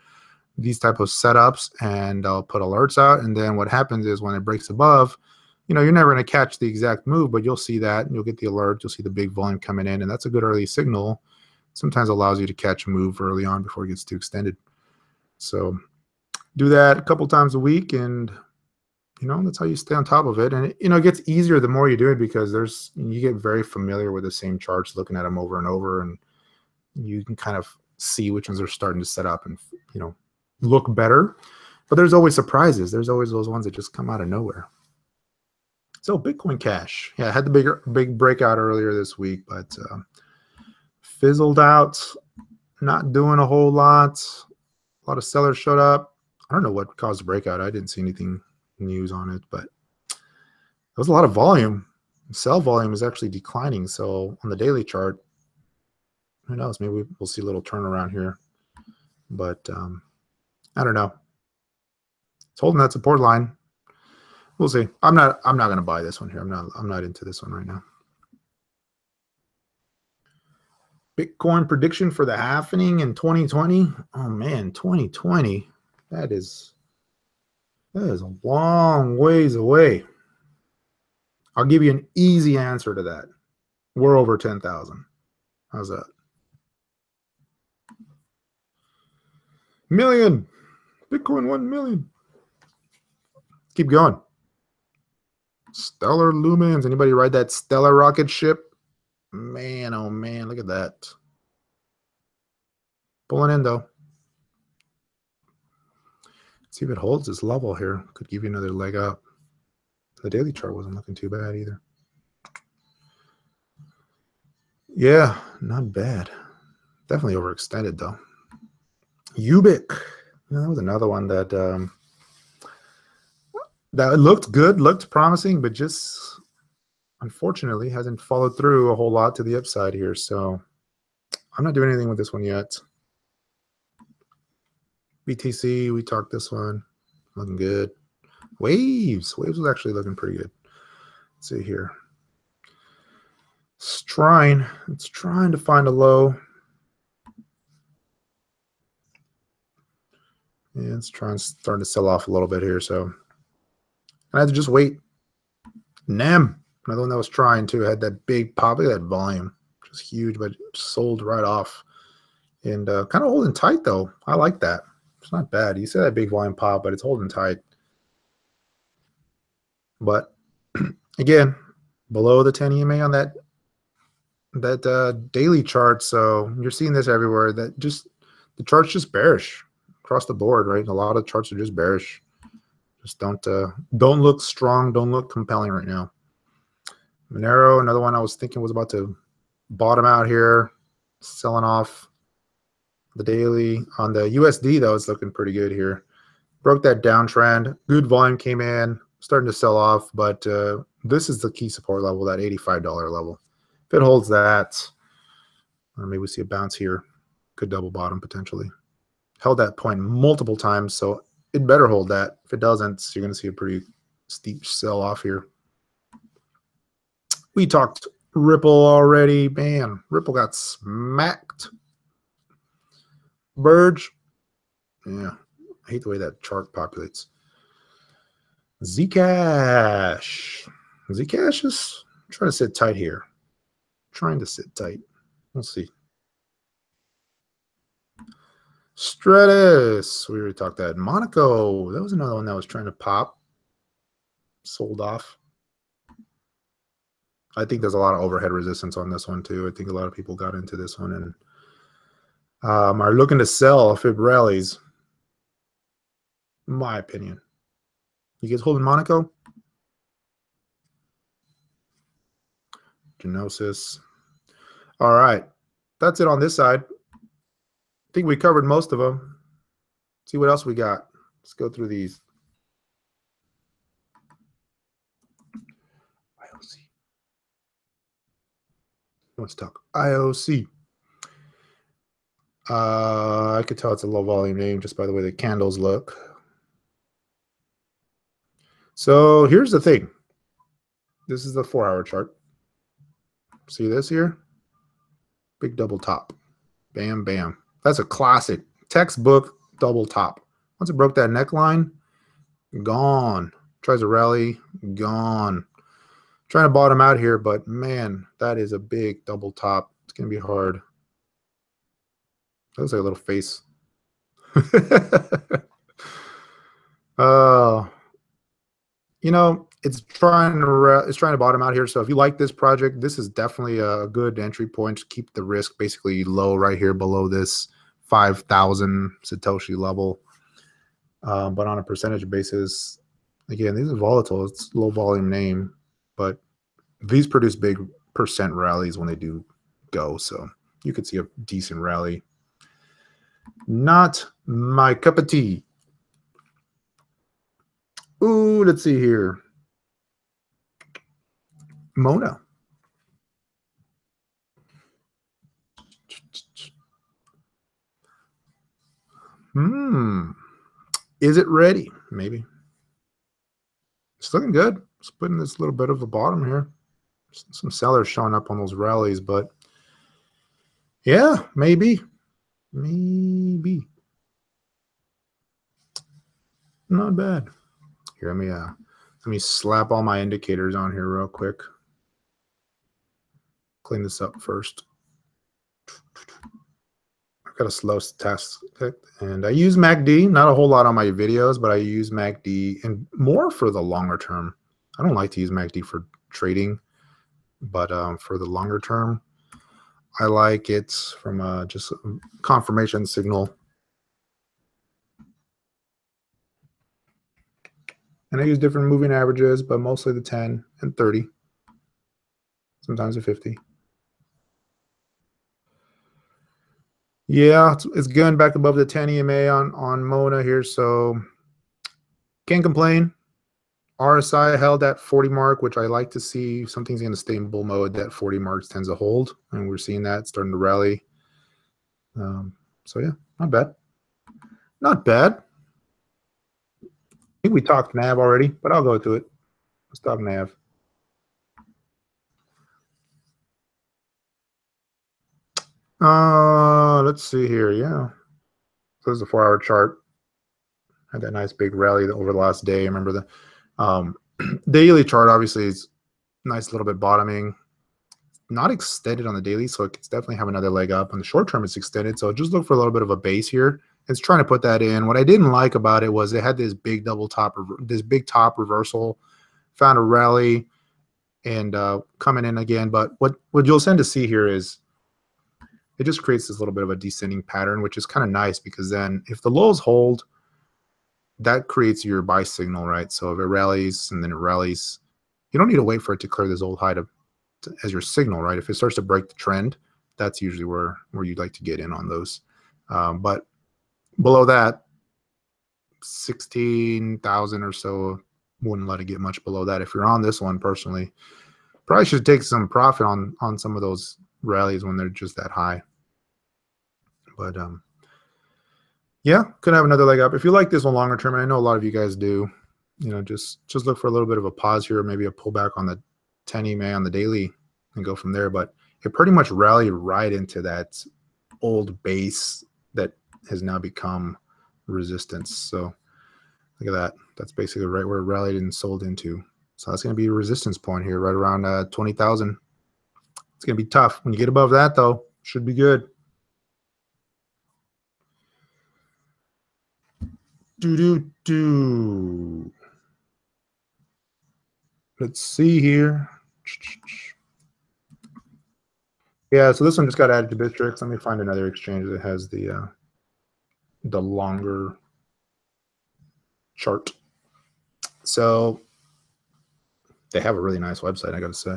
these type of setups and I'll put alerts out. And then what happens is when it breaks above, you know, you're never going to catch the exact move, but you'll see that and you'll get the alert. You'll see the big volume coming in. And that's a good early signal. Sometimes allows you to catch a move early on before it gets too extended. So do that a couple times a week and, you know, that's how you stay on top of it. And, it, you know, it gets easier the more you do it because you get very familiar with the same charts, looking at them over and over, and you can kind of see which ones are starting to set up and, you know, look better. But there's always surprises. There's always those ones that just come out of nowhere. So Bitcoin Cash, yeah, had the big breakout earlier this week, but fizzled out, not doing a whole lot. A lot of sellers showed up. I don't know what caused the breakout. I didn't see anything news on it, but there was a lot of volume. Sell volume is actually declining. So on the daily chart, who knows? Maybe we'll see a little turnaround here, but I don't know. It's holding that support line. We'll see. I'm not going to buy this one here. I'm not into this one right now. Bitcoin prediction for the halving in 2020. Oh man, 2020. That is a long ways away. I'll give you an easy answer to that. We're over 10,000. How's that? Million. Bitcoin 1 million. Keep going. Stellar Lumens. Anybody ride that Stellar rocket ship? Man, oh man, look at that. Pulling in though. See if it holds this level here. Could give you another leg up. The daily chart wasn't looking too bad either. Yeah, not bad. Definitely overextended though. Ubic. That was another one that that looked good, looked promising, but just unfortunately hasn't followed through a whole lot to the upside here. So I'm not doing anything with this one yet. BTC, we talked this one. Looking good. Waves. Waves was actually looking pretty good. Let's see here. It's trying to find a low. Yeah, it's starting to sell off a little bit here. So I had to just wait. NEM, another one that was trying to, had that big pop. Look at that volume. Just huge, but sold right off. And kind of holding tight though. I like that. It's not bad. You see that big volume pop, but it's holding tight. But again, below the 10 EMA on that daily chart. So you're seeing this everywhere. That just the chart's just bearish across the board, right? A lot of charts are just bearish. Just don't look strong. Don't look compelling right now. Monero, another one I was thinking was about to bottom out here, selling off the daily. On the USD though, it's looking pretty good here. Broke that downtrend. Good volume came in, starting to sell off, but this is the key support level, that $85 level. If it holds that, or maybe we see a bounce here, could double bottom potentially. Held that point multiple times, so it better hold that. If it doesn't, you're going to see a pretty steep sell off here. We talked Ripple already. Man, Ripple got smacked. Burge. Yeah, I hate the way that chart populates. Zcash. Zcash is trying to sit tight here. Trying to sit tight. We'll see. Stratus. We already talked that. Monaco. That was another one that was trying to pop. Sold off. I think there's a lot of overhead resistance on this one too. I think a lot of people got into this one and are looking to sell if it rallies. In my opinion. You guys holding Monaco? Genosis. All right. That's it on this side. I think we covered most of them. See what else we got. Let's go through these. IOC. Let's talk IOC. I could tell it's a low volume name just by the way the candles look. So here's the thing. This is the 4-hour chart. See this here? Big double top. Bam, bam. That's a classic textbook double top. Once it broke that neckline, gone. Tries to rally, gone. Trying to bottom out here, but man, that is a big double top. It's going to be hard. That looks like a little face. You know, it's trying to bottom out here. So if you like this project, this is definitely a good entry point to keep the risk basically low right here below this 5,000 Satoshi level. But on a percentage basis, again, these are volatile. It's low volume name. but these produce big percent rallies when they do go. So you could see a decent rally. Not my cup of tea. Ooh, let's see here. Mona. Is it ready? Maybe. It's looking good. It's putting this little bit of a bottom here. Some sellers showing up on those rallies, but yeah, maybe. Maybe. Not bad. Here, let me slap all my indicators on here real quick. Clean this up first. I've got a slow test, and I use MACD. Not a whole lot on my videos, but I use MACD and more for the longer term. I don't like to use MACD for trading, but for the longer term, I like it from just a confirmation signal. And I use different moving averages, but mostly the 10 and 30, sometimes the 50. Yeah, it's going back above the 10 EMA on Mona here, so can't complain. RSI held that 40 mark, which I like to see. If something's going to stay in bull mode, that 40 marks tends to hold, and we're seeing that starting to rally. So yeah, not bad. Not bad. I think we talked NAV already, but I'll go to it. Let's talk NAV. Let's see here. Yeah, so this is a 4-hour chart. Had that nice big rally over the last day. I remember the daily chart obviously is nice, little bit bottoming. Not extended on the daily, so it could definitely have another leg up. On the short term, it's extended, so just look for a little bit of a base here. It's trying to put that in. What I didn't like about it was it had this big double top, this big top reversal, found a rally, and coming in again. But what you'll tend to see here is it just creates this little bit of a descending pattern, which is kind of nice because then if the lows hold, that creates your buy signal, right? So if it rallies and then it rallies, you don't need to wait for it to clear this old high as your signal, right? If it starts to break the trend, that's usually where you'd like to get in on those. But below that, 16,000 or so, wouldn't let it get much below that. If you're on this one personally, probably should take some profit on some of those rallies when they're just that high. But yeah, could have another leg up. If you like this one longer term, and I know a lot of you guys do, just look for a little bit of a pause here, maybe a pullback on the 10 EMA on the daily and go from there. But it pretty much rallied right into that old base that has now become resistance. So look at that. That's basically right where it rallied and sold into. So that's going to be a resistance point here, right around 20,000. It's going to be tough. When you get above that, though, should be good. Let's see here. Yeah, so this one just got added to Bittrex. Let me find another exchange that has the longer chart. So they have a really nice website, I got to say.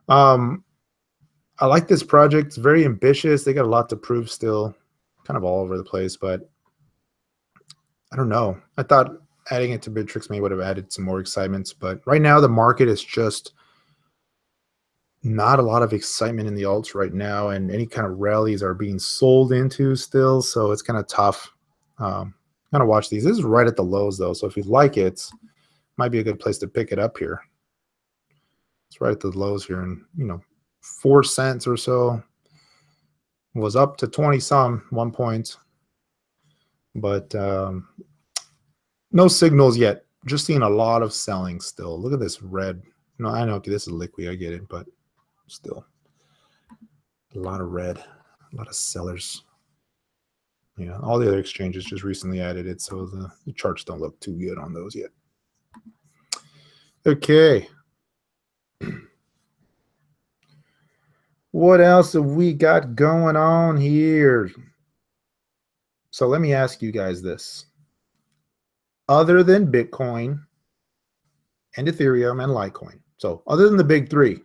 I like this project. It's very ambitious. They got a lot to prove still, kind of all over the place, but I don't know. I thought adding it to Bittrex may would have added some more excitement, but right now the market is just not a lot of excitement in the alts right now, and any kind of rallies are being sold into still, so it's kind of tough. Kind of watch these. This is right at the lows though, so if you like it, might be a good place to pick it up here. It's right at the lows here, and 4 cents or so. Was up to 20 some 1 point, but no signals yet. Just seeing a lot of selling still. Look at this red. I know this is liquid, I get it, but still a lot of red, a lot of sellers. All the other exchanges just recently added it, so the charts don't look too good on those yet. Okay. What else have we got going on here? So let me ask you guys this. Other than Bitcoin and Ethereum and Litecoin, So other than the big three,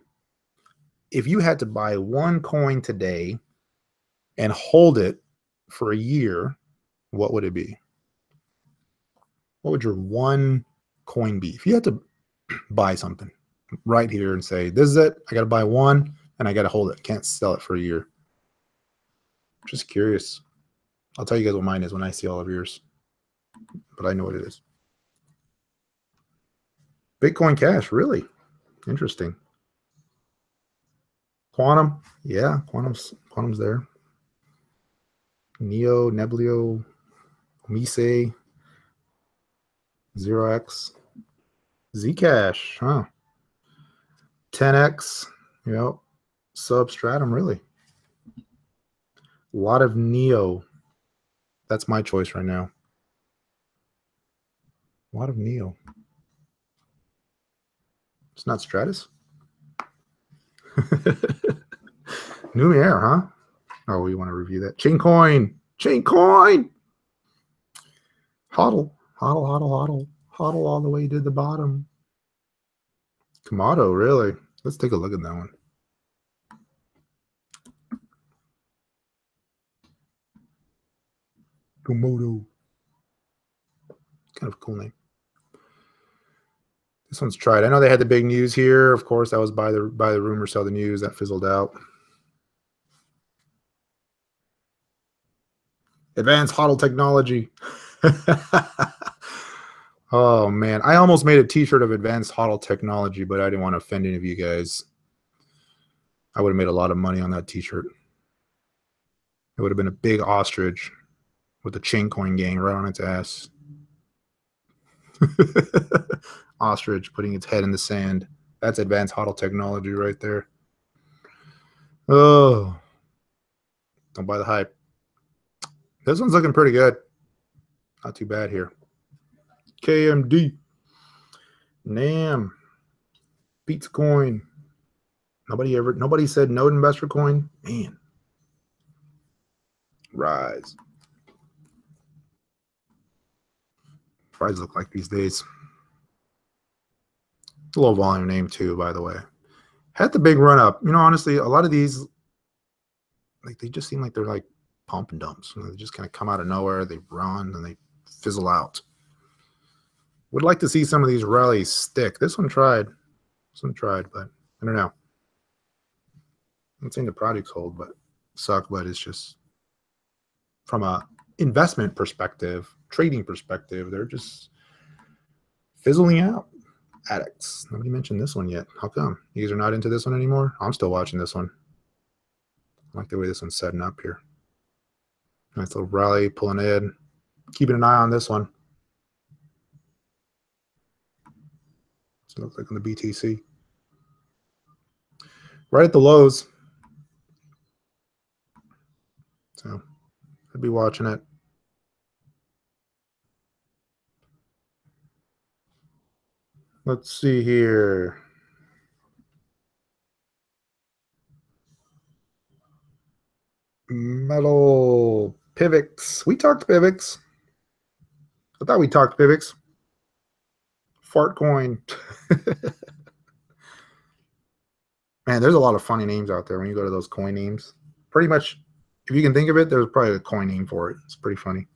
if you had to buy one coin today and hold it for a year, what would it be? What would your one coin be? If you had to buy something right here and say, this is it, I got to buy one and I got to hold it. Can't sell it for a year. Just curious. I'll tell you guys what mine is when I see all of yours, but I know what it is. Bitcoin Cash, really? Interesting. Quantum, yeah, Quantum's there. Neo, Neblio, Mise, 0x, Zcash, huh? 10x, Substratum, really. A lot of Neo. That's my choice right now. A lot of Neo. It's not Stratus. Numiere, huh? Oh, we want to review that. Chaincoin. Chaincoin. Hodl. Hodl, hodl, hodl. Hodl all the way to the bottom. Komodo, really? Let's take a look at that one. Komodo. Kind of a cool name. This one's tried. I know they had the big news here. Of course, that was by the rumor, sell the news. That fizzled out. Advanced HODL technology. Oh, man. I almost made a t-shirt of advanced HODL technology, but I didn't want to offend any of you guys. I would have made a lot of money on that t-shirt. It would have been a big ostrich with the Chaincoin gang right on its ass. Ostrich putting its head in the sand. That's advanced HODL technology right there. Oh, don't buy the hype. This one's looking pretty good. Not too bad here. KMD. NAM. Beatscoin. Nobody said Node Investor Coin. Man. Rise. Rise look like these days. A low volume name too, by the way. Had the big run up. Honestly, a lot of these, like, they just seem like they're like pump and dumps. They just kind of come out of nowhere. They run and they fizzle out. Would like to see some of these rallies stick. This one tried. But I don't know. I'm not saying the projects hold, but suck. But it's just from a investment perspective, trading perspective, they're just fizzling out. Addicts. Nobody mentioned this one yet. How come? You guys are not into this one anymore? I'm still watching this one. I like the way this one's setting up here. Nice little rally, pulling in. Keeping an eye on this one. So it looks like on the BTC. Right at the lows. So I'd be watching it. Let's see here. Metal Pivx. We talked Pivx. I thought we talked Pivx. Fartcoin. Man, there's a lot of funny names out there when you go to those coin names. Pretty much, if you can think of it, there's probably a coin name for it. It's pretty funny.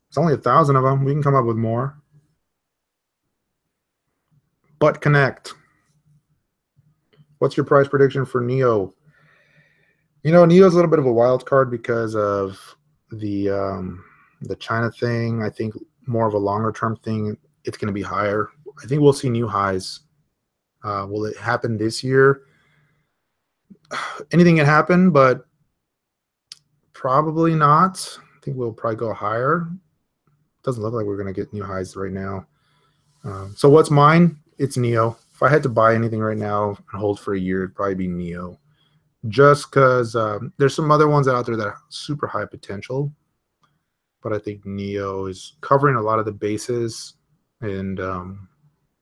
It's only 1,000 of them. We can come up with more. Butt Connect. What's your price prediction for NEO? NEO's a little bit of a wild card because of the China thing. I think more of a longer term thing. It's going to be higher. I think we'll see new highs. Will it happen this year? Anything can happen, but probably not. I think we'll probably go higher. Doesn't look like we're going to get new highs right now. So what's mine? It's NEO. If I had to buy anything right now and hold for a year, it'd probably be NEO. Just because there's some other ones out there that have super high potential. But I think NEO is covering a lot of the bases, and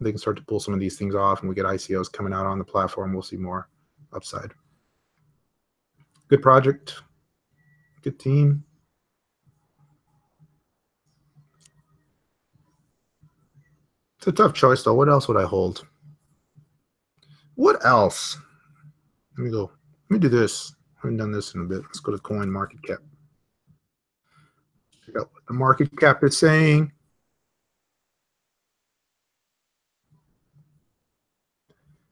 they can start to pull some of these things off, and we get ICOs coming out on the platform. We'll see more upside. Good project. Good team. It's a tough choice, though. What else would I hold? What else? Let me go. Let me do this. I haven't done this in a bit. Let's go to coin market cap. Check out what the market cap is saying.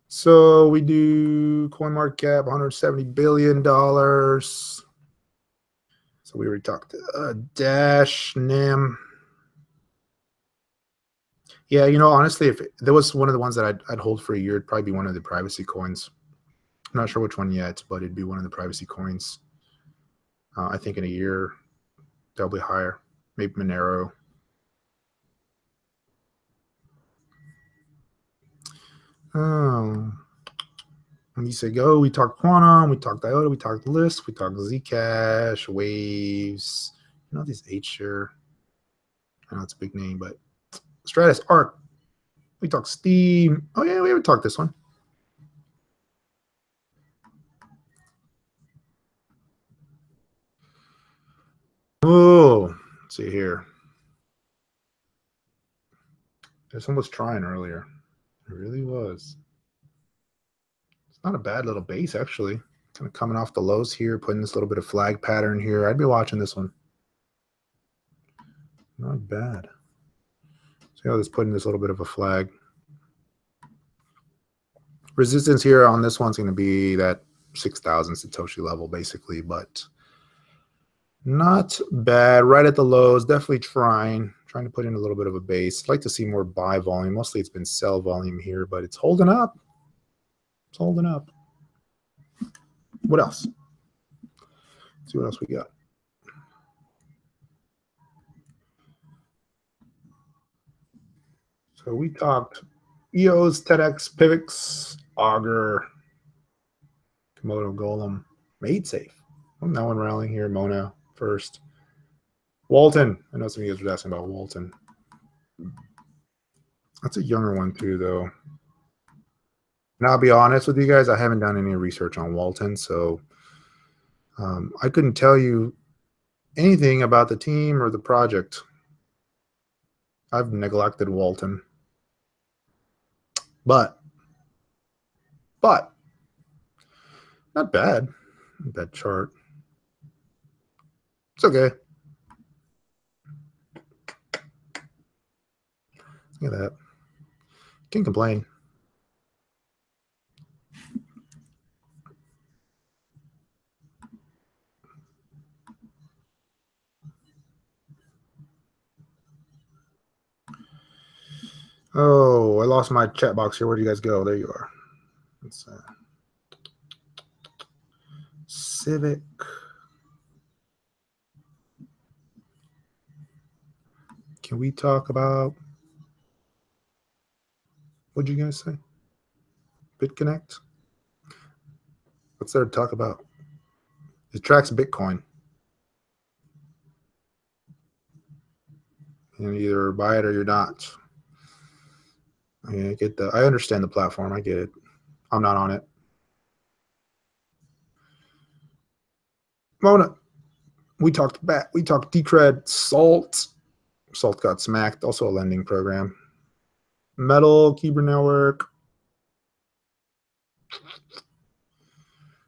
So we do coin market cap, $170 billion. So we already talked Dash, NIM. Yeah, you know, honestly, if there was one of the ones that I'd hold for a year, it'd probably be one of the privacy coins. I'm not sure which one yet, but it'd be one of the privacy coins. I think in a year, they'll be higher. Maybe Monero. Oh, let me say go. We talked Quantum, we talked IOTA, we talked List, we talked Zcash, Waves. You know, these H-share. I know it's a big name, but Stratus, Arc. We talked Steam. Oh, yeah, we haven't talked this one. Oh, let's see here. This one was trying earlier. It really was. It's not a bad little base, actually. Kind of coming off the lows here, putting this little bit of flag pattern here. I'd be watching this one. Not bad. See how this putting this little bit of a flag. Resistance here on this one's going to be that 6,000 Satoshi level, basically, but not bad. Right at the lows, definitely trying to put in a little bit of a base. I'd like to see more buy volume. Mostly it's been sell volume here, but it's holding up. It's holding up. What else? Let's see what else we got. So we talked EOS, TEDx, Pivx, Augur, Komodo Golem, MadeSafe. That one rallying here. Mona first. Walton. I know some of you guys were asking about Walton. That's a younger one too, though. And I'll be honest with you guys, I haven't done any research on Walton, so I couldn't tell you anything about the team or the project. I've neglected Walton. But not bad. Not bad chart. It's okay. Look at that. Can't complain. Oh, I lost my chat box here. Where do you guys go? There you are. Let's Civic. Can we talk about, what'd you guys say? BitConnect? What's there to talk about? It tracks Bitcoin. You either buy it or you're not. I mean, I understand the platform. I get it. I'm not on it. Mona. We talked Decred, Salt. Salt got smacked. Also a lending program. Metal, Keeper Network.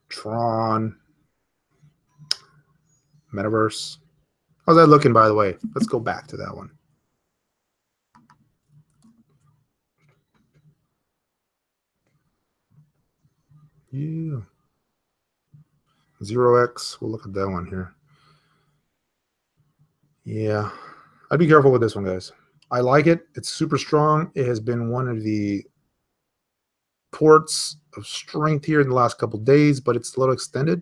Tron. Metaverse. How's that looking, by the way? Let's go back to that one. Yeah. 0x. We'll look at that one here. Yeah. I'd be careful with this one, guys. I like it. It's super strong. It has been one of the ports of strength here in the last couple of days, but it's a little extended.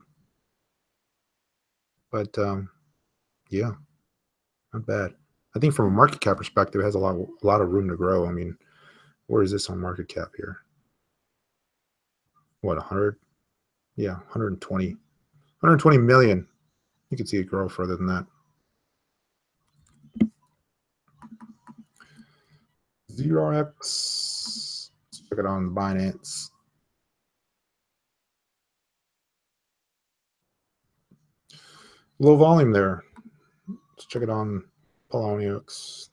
But yeah, not bad. I think from a market cap perspective, it has a lot of room to grow. I mean, where is this on market cap here? What, 100? Yeah, 120 million. You can see it grow further than that. 0x. Let's check it on Binance. Low volume there. Let's check it on Poloniex.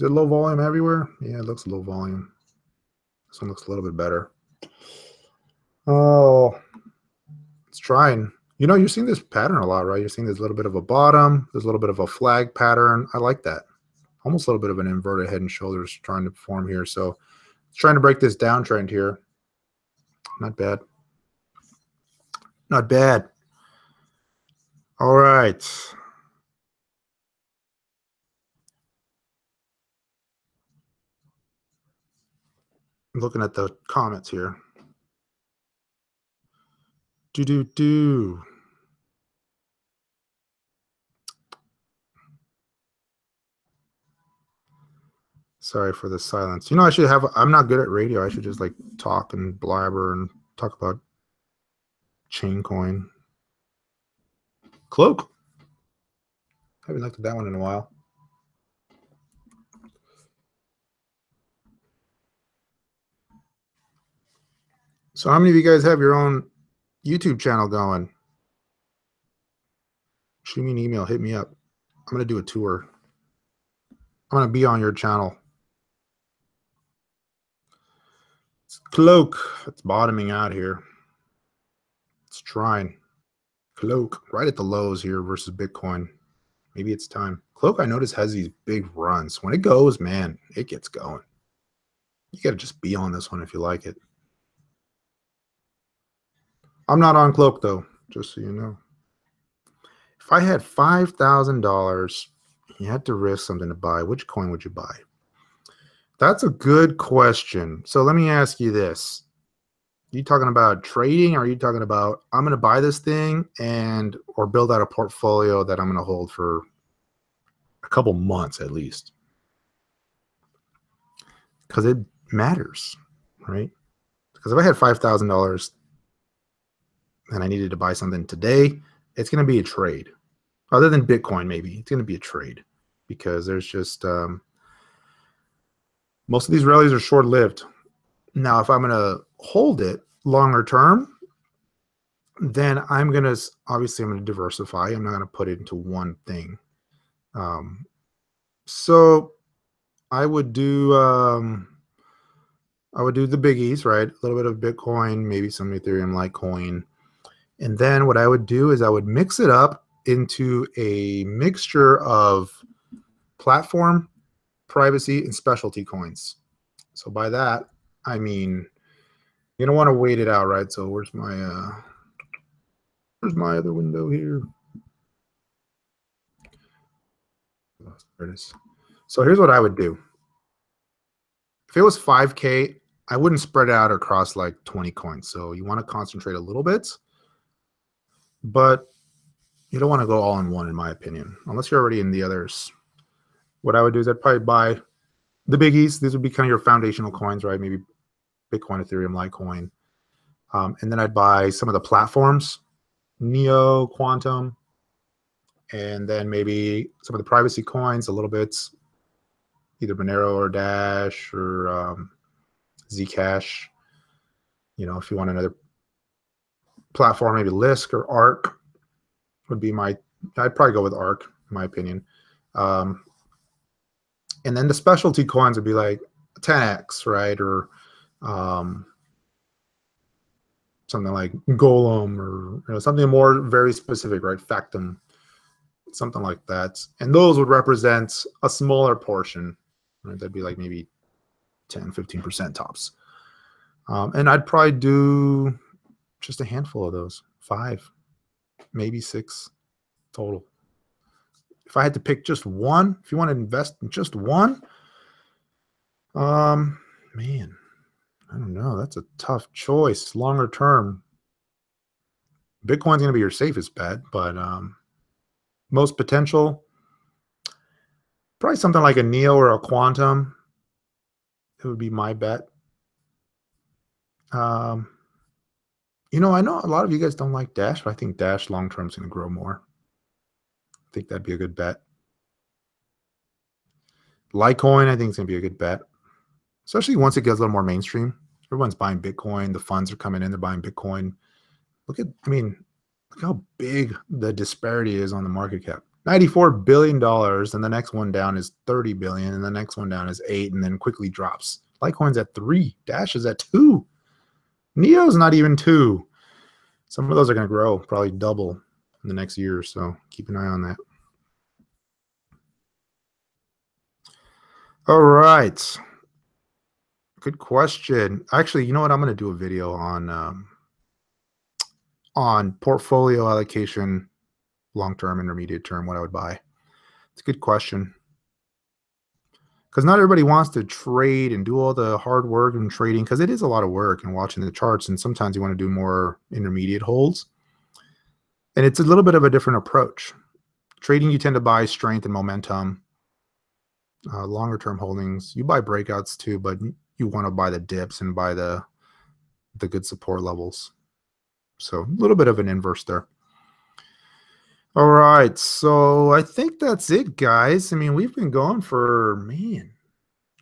Is it low volume everywhere? Yeah, it looks low volume. This one looks a little bit better. Oh, it's trying. You know, you're seeing this pattern a lot, right? You're seeing there's a little bit of a bottom. There's a little bit of a flag pattern. I like that. Almost a little bit of an inverted head and shoulders trying to form here. So it's trying to break this downtrend here. Not bad. Not bad. All right. I'm looking at the comments here. Do. Sorry for the silence. You know, I should have, I'm not good at radio. I should just like talk and blabber and talk about Chaincoin. Cloak. Haven't looked at that one in a while. So how many of you guys have your own YouTube channel going? Shoot me an email. Hit me up. I'm going to do a tour. I'm going to be on your channel. It's Cloak. It's bottoming out here. It's trying. Cloak right at the lows here versus Bitcoin. Maybe it's time. Cloak, I notice, has these big runs. When it goes, man, it gets going. You got to just be on this one if you like it. I'm not on Cloak, though, just so you know. If I had $5,000, you had to risk something to buy, which coin would you buy? That's a good question. So let me ask you this. Are you talking about trading, or are you talking about I'm going to buy this thing and or build out a portfolio that I'm going to hold for a couple months at least? Because it matters, right? Because if I had $5,000 and I needed to buy something today, it's going to be a trade. Other than Bitcoin, maybe it's going to be a trade, because there's just most of these rallies are short-lived. Now, if I'm going to hold it longer term, then I'm going to diversify. I'm not going to put it into one thing. So I would do the biggies, right? A little bit of Bitcoin, maybe some Ethereum, Litecoin. And then what I would do is I would mix it up into a mixture of platform, privacy, and specialty coins. So by that, I mean, you don't want to wait it out, right? So where's my other window here? Oh, there it is. So here's what I would do. If it was 5K, I wouldn't spread it out across like 20 coins. So you want to concentrate a little bit, but you don't want to go all in one, in my opinion, unless you're already in the others. What I would do is I'd probably buy the biggies. These would be kind of your foundational coins, right? Maybe Bitcoin, Ethereum, Litecoin. And then I'd buy some of the platforms, Neo, Quantum, and then maybe some of the privacy coins, a little bit, either Monero or Dash or Zcash. You know, if you want another platform, maybe Lisk or Arc would be I'd probably go with Arc, in my opinion. And then the specialty coins would be like 10x, right? Or something like Golem, or something more very specific, right? Factum, something like that. And those would represent a smaller portion, right? That'd be like maybe 10, 15% tops. And I'd probably do just a handful of those, 5, maybe 6 total. If I had to pick just one, if you want to invest in just one, man, I don't know. That's a tough choice. Longer term, Bitcoin's going to be your safest bet, but most potential, probably something like a Neo or a Quantum. It would be my bet. You know, I know a lot of you guys don't like Dash, but I think Dash long term is going to grow more. I think that'd be a good bet. Litecoin, I think it's going to be a good bet, especially once it gets a little more mainstream. Everyone's buying Bitcoin. The funds are coming in. They're buying Bitcoin. Look how big the disparity is on the market cap. $94 billion, and the next one down is 30 billion, and the next one down is 8, and then quickly drops. Litecoin's at 3, Dash is at 2. Neo's not even 2. Some of those are going to grow, probably double in the next year or so. Keep an eye on that. All right. Good question. Actually, you know what? I'm going to do a video on portfolio allocation, long-term, intermediate term, what I would buy. It's a good question. Because not everybody wants to trade and do all the hard work and trading, because it is a lot of work and watching the charts, and sometimes you want to do more intermediate holds. And it's a little bit of a different approach. Trading, you tend to buy strength and momentum. Longer term holdings, you buy breakouts too, but you want to buy the dips and buy the good support levels. So a little bit of an inverse there. All right, so I think that's it, guys. I mean, we've been going for, man,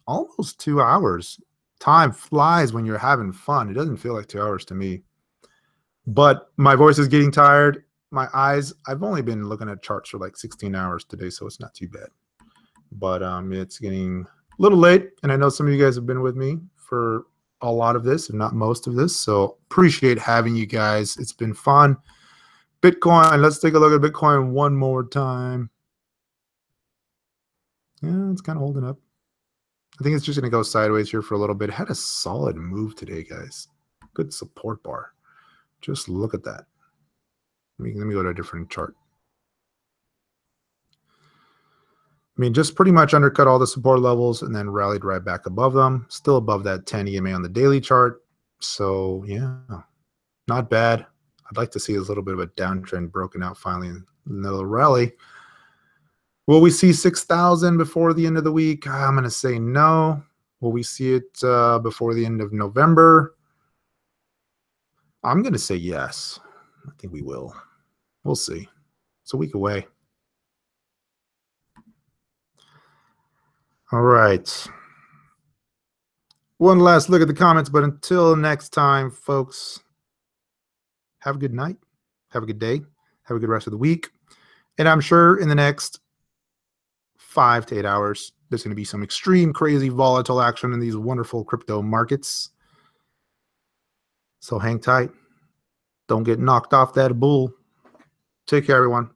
almost 2 hours. Time flies when you're having fun. It doesn't feel like 2 hours to me. But my voice is getting tired. My eyes, I've only been looking at charts for like 16 hours today, so it's not too bad. But it's getting a little late, and I know some of you guys have been with me for a lot of this, if not most of this. So appreciate having you guys. It's been fun. Bitcoin, let's take a look at Bitcoin one more time. Yeah, it's kind of holding up. I think it's just going to go sideways here for a little bit. It had a solid move today, guys. Good support bar. Just look at that. Let me go to a different chart. I mean, just pretty much undercut all the support levels and then rallied right back above them. Still above that 10 EMA on the daily chart. So, yeah, not bad. I'd like to see a little bit of a downtrend broken out finally in another rally. Will we see 6,000 before the end of the week? I'm going to say no. Will we see it before the end of November? I'm going to say yes. I think we will. We'll see. It's a week away. All right. One last look at the comments, but until next time, folks, have a good night. Have a good day. Have a good rest of the week. And I'm sure in the next 5 to 8 hours, there's going to be some extreme, crazy, volatile action in these wonderful crypto markets. So hang tight. Don't get knocked off that bull. Take care, everyone.